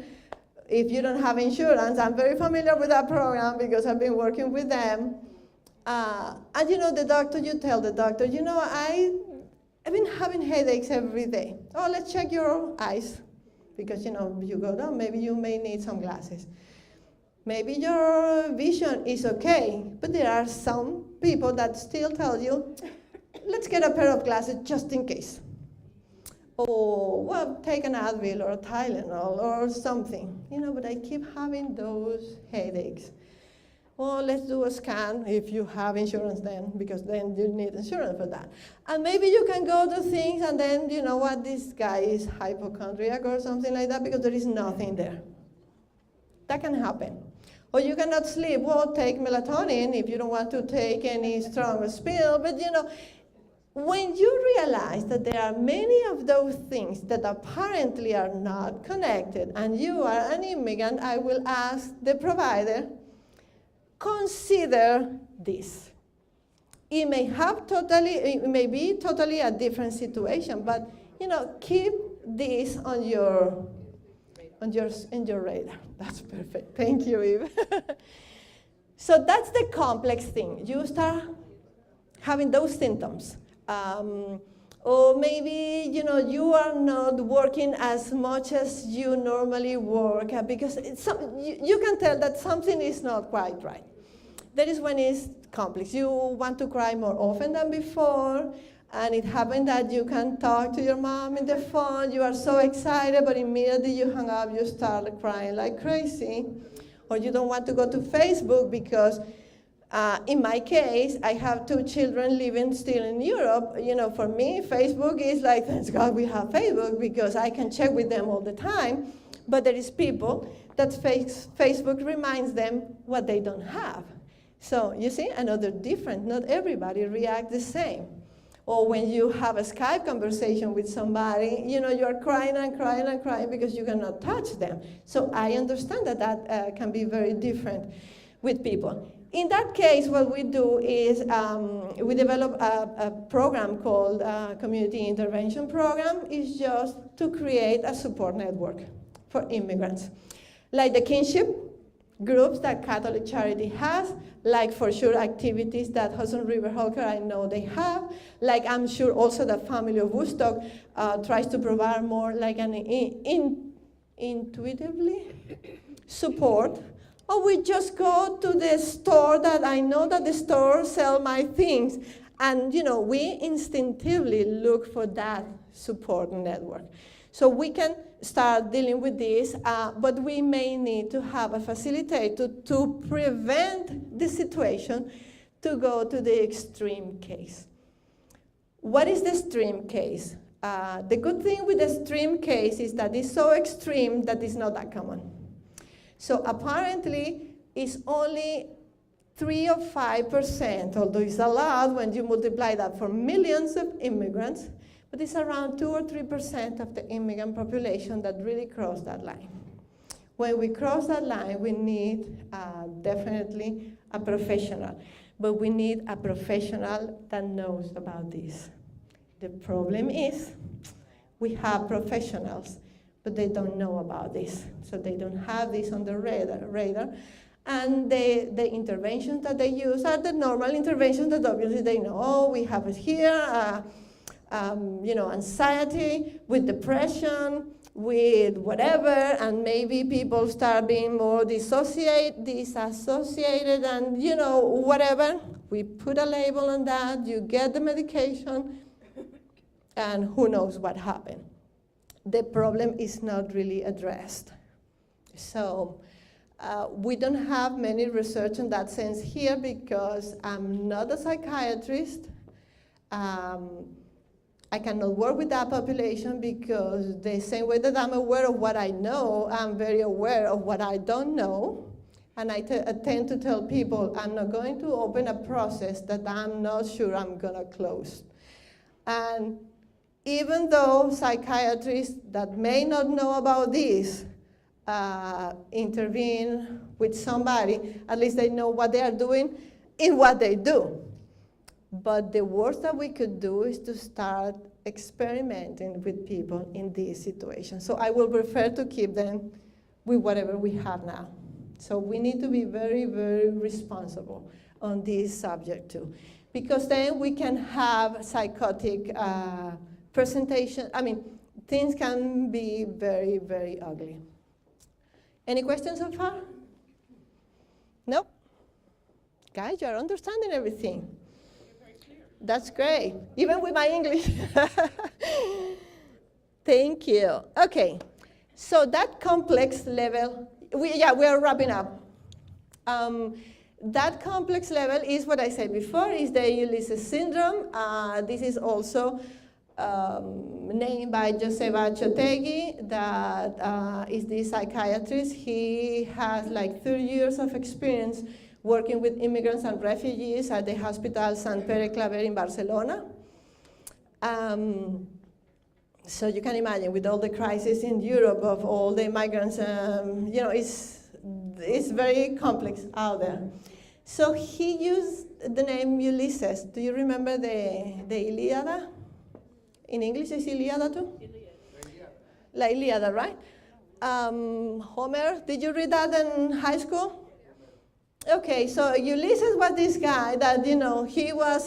If you don't have insurance, I'm very familiar with that program because I've been working with them. And the doctor, you tell the doctor, I've been having headaches every day. Oh, let's check your eyes. Because, you go down, maybe you may need some glasses. Maybe your vision is okay, but there are some people that still tell you, let's get a pair of glasses just in case. Or, well, take an Advil or a Tylenol or something. But I keep having those headaches. Well, let's do a scan if you have insurance then, because then you need insurance for that. And maybe you can go to things and then, you know what, this guy is hypochondriac or something like that because there is nothing there. That can happen. Or you cannot sleep. Well, take melatonin if you don't want to take any strong pill. But, when you realize that there are many of those things that apparently are not connected, and you are an immigrant, I will ask the provider, consider this. It may be totally a different situation, but keep this in your radar. That's perfect. Thank you, Eve. So that's the complex thing. You start having those symptoms. Or maybe, you are not working as much as you normally work because you can tell that something is not quite right. That is when it's complex. You want to cry more often than before, and it happened that you can talk to your mom in the phone. You are so excited, but immediately you hang up, you start crying like crazy. Or you don't want to go to Facebook because in my case, I have 2 children living still in Europe. For me, Facebook is like, thank God we have Facebook because I can check with them all the time. But there is people that Facebook reminds them what they don't have. So you see, another different. Not everybody reacts the same. Or when you have a Skype conversation with somebody, you are crying and crying and crying because you cannot touch them. So I understand that can be very different with people. In that case, what we do is we develop a program called Community Intervention Program. It's just to create a support network for immigrants. Like the kinship groups that Catholic Charity has, like for sure activities that Hudson River Healthcare, I know they have, like I'm sure also the family of Woodstock tries to provide more like an intuitively support. Or we just go to the store that I know that the store sells my things. And, we instinctively look for that support network. So we can start dealing with this, but we may need to have a facilitator to prevent the situation to go to the extreme case. What is the extreme case? The good thing with the extreme case is that it's so extreme that it's not that common. So apparently, it's only 3 or 5%, although it's a lot when you multiply that for millions of immigrants, but it's around 2 or 3% of the immigrant population that really cross that line. When we cross that line, we need definitely a professional. but we need a professional that knows about this. The problem is we have professionals, but they don't know about this. So they don't have this on the radar. And the interventions that they use are the normal interventions that obviously they know. Oh, we have it here, anxiety with depression, with whatever, and maybe people start being more disassociated and, whatever. We put a label on that, you get the medication, and who knows what happened. The problem is not really addressed. So we don't have many research in that sense here because I'm not a psychiatrist. I cannot work with that population because the same way that I'm aware of what I know, I'm very aware of what I don't know. And I tend to tell people I'm not going to open a process that I'm not sure I'm going to close. And even though psychiatrists that may not know about this intervene with somebody, at least they know what they are doing in what they do. But the worst that we could do is to start experimenting with people in these situations. So I will prefer to keep them with whatever we have now. So we need to be very, very responsible on this subject too. Because then we can have psychotic presentation. Things can be very, very ugly. Any questions so far? No? Guys, you're understanding everything. That's great, even with my English. Thank you. Okay, so that complex level, we are wrapping up. That complex level is what I said before, is the Ulysses syndrome. This is also named by Joseba Chotegui, that is the psychiatrist. He has like 30 years of experience working with immigrants and refugees at the Hospital Sant Pere Claver in Barcelona. So you can imagine, with all the crisis in Europe of all the migrants, it's very complex out there. So he used the name Ulysses. Do you remember the Iliada? In English, is Iliada too? La Iliada, right? Homer, did you read that in high school? Okay, so Ulysses was this guy that, he was,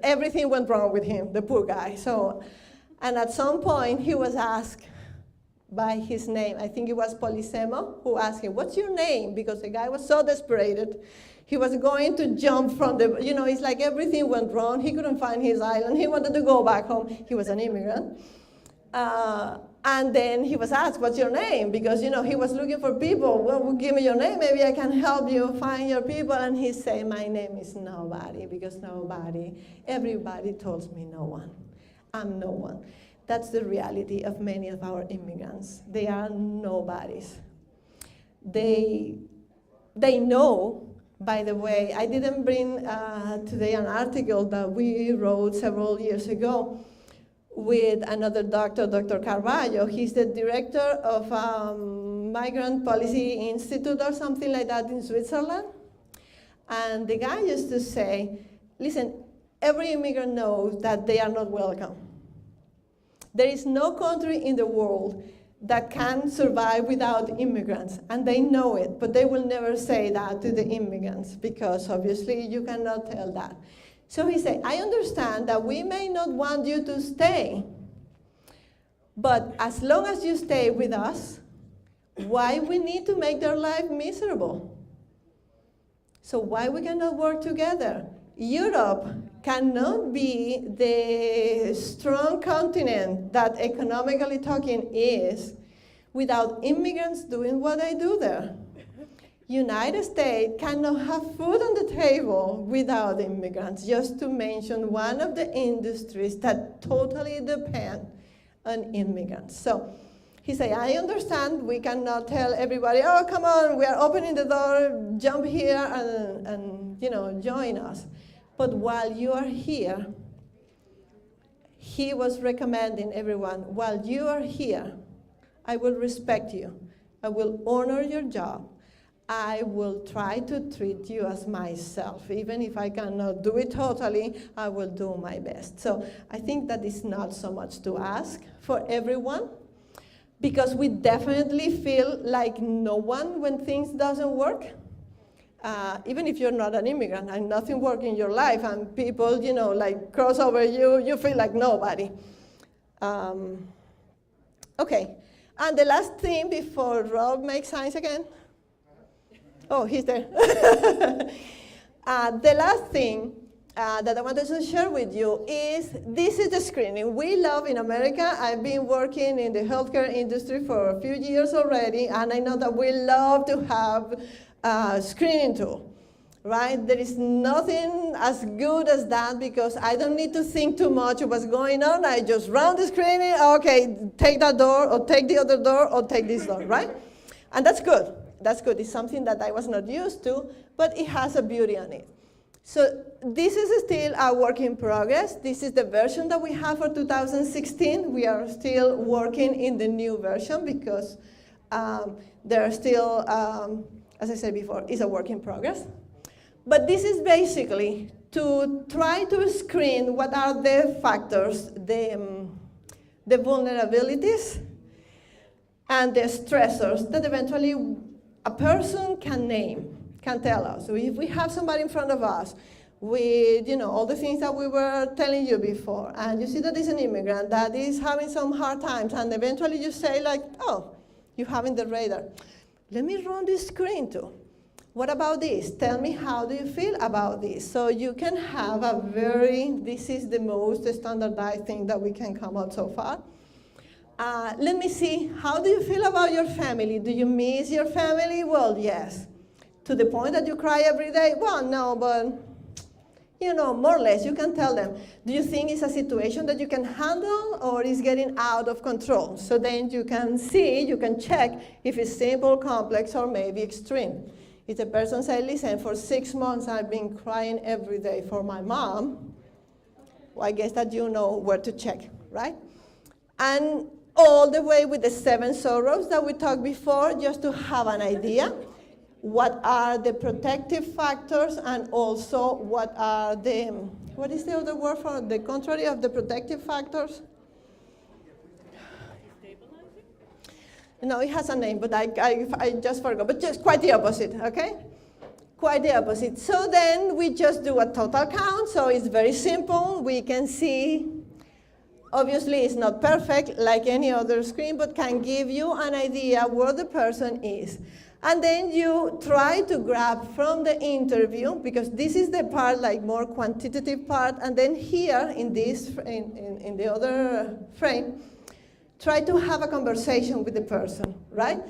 everything went wrong with him, the poor guy. So, and at some point he was asked by his name. I think it was Polysemo who asked him, "What's your name?" Because the guy was so desperate. He was going to jump from the, it's like everything went wrong. He couldn't find his island. He wanted to go back home. He was an immigrant. And then he was asked, "What's your name?" Because, he was looking for people. "Well, give me your name. Maybe I can help you find your people." And he said, "My name is nobody, because everybody tells me no one. I'm no one." That's the reality of many of our immigrants. They are nobodies. They know. By the way, I didn't bring today an article that we wrote several years ago with another doctor, Dr. Carvalho. He's the director of Migrant Policy Institute or something like that in Switzerland. And the guy used to say, listen, every immigrant knows that they are not welcome. There is no country in the world that can survive without immigrants, and they know it, but they will never say that to the immigrants because obviously you cannot tell that. So he said, I understand that we may not want you to stay, but as long as you stay with us, why we need to make their life miserable? So why we cannot work together? Europe cannot be the strong continent that economically talking is without immigrants doing what they do there. United States cannot have food on the table without immigrants, just to mention one of the industries that totally depend on immigrants. So he said, I understand we cannot tell everybody, oh, come on, we are opening the door, jump here and join us. But while you are here, he was recommending everyone, while you are here, I will respect you. I will honor your job. I will try to treat you as myself. Even if I cannot do it totally, I will do my best. So I think that is not so much to ask for everyone, because we definitely feel like no one when things doesn't work. Even if you're not an immigrant and nothing works in your life and people, like cross over you, you feel like nobody. Okay, and the last thing before Rob makes signs again. Oh, he's there. The last thing that I wanted to share with you is, this is the screening. We love in America, I've been working in the healthcare industry for a few years already, and I know that we love to have a screening tool, right? There is nothing as good as that, because I don't need to think too much of what's going on. I just run the screening, okay, take that door, or take the other door, or take this door, right? And that's good. That's good. It's something that I was not used to, but it has a beauty on it. So this is still a work in progress. This is the version that we have for 2016. We are still working in the new version because there are still, as I said before, it's a work in progress. But this is basically to try to screen what are the factors, the vulnerabilities, and the stressors that eventually a person can name, can tell us. So if we have somebody in front of us with, all the things that we were telling you before, and you see that is an immigrant that is having some hard times, and eventually you say like, oh, you have in the radar. Let me run this screen too. What about this? Tell me, how do you feel about this? So you can have this is the most standardized thing that we can come out so far. Let me see, how do you feel about your family? Do you miss your family? Well, yes. To the point that you cry every day? Well, no, but, more or less, you can tell them. Do you think it's a situation that you can handle, or is getting out of control? So then you can see, you can check if it's simple, complex, or maybe extreme. If the person says, listen, for 6 months I've been crying every day for my mom, well, I guess that you know where to check, right? And all the way with the 7 sorrows that we talked before, just to have an idea what are the protective factors, and also what are what is the other word for the contrary of the protective factors? Stabilizing? No, it has a name, but I just forgot, but just quite the opposite, okay? Quite the opposite. So then we just do a total count, so it's very simple. We can see, obviously it's not perfect like any other screen, but can give you an idea where the person is. And then you try to grab from the interview, because this is the part, like more quantitative part, and then here in this, in the other frame, try to have a conversation with the person, right?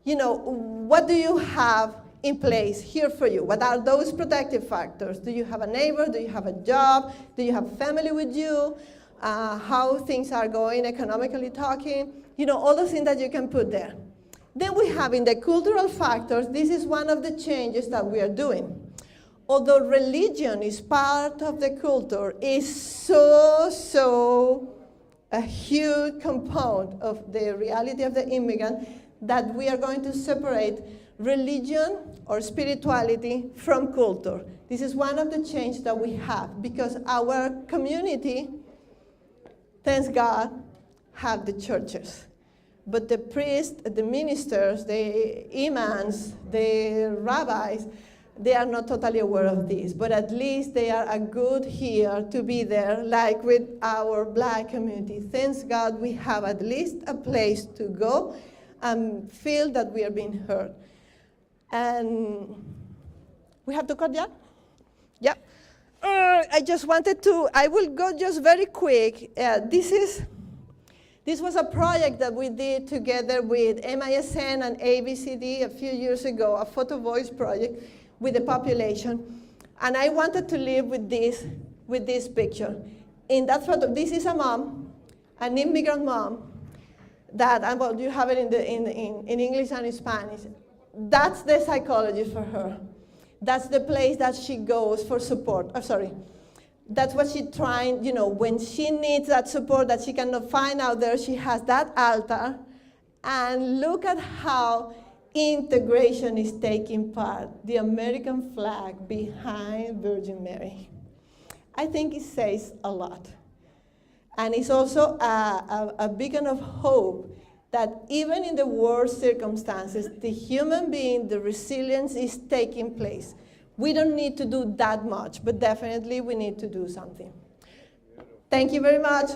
What do you have in place here for you? What are those protective factors? Do you have a neighbor? Do you have a job? Do you have family with you? How things are going, economically talking? All the things that you can put there. Then we have in the cultural factors, this is one of the changes that we are doing. Although religion is part of the culture, is so a huge component of the reality of the immigrant, that we are going to separate religion or spirituality from culture. This is one of the changes that we have, because our community, thanks God, have the churches. But the priests, the ministers, the imams, the rabbis, they are not totally aware of this. But at least they are a good here to be there, like with our Black community. Thanks God we have at least a place to go and feel that we are being heard. And we have to cut that? Yeah. I just wanted to, I will go just very quick. This was a project that we did together with MISN and ABCD a few years ago, a photo voice project with the population. And I wanted to leave with this picture. In that photo, this is a mom, an immigrant mom, that, and well, you have it in English and in Spanish. That's the psychologist for her. That's the place that she goes for support. That's what she's trying, when she needs that support that she cannot find out there, she has that altar. And look at how integration is taking part, the American flag behind Virgin Mary. I think it says a lot. And it's also a beacon of hope that even in the worst circumstances, the human being, the resilience is taking place. We don't need to do that much, but definitely we need to do something. Thank you very much.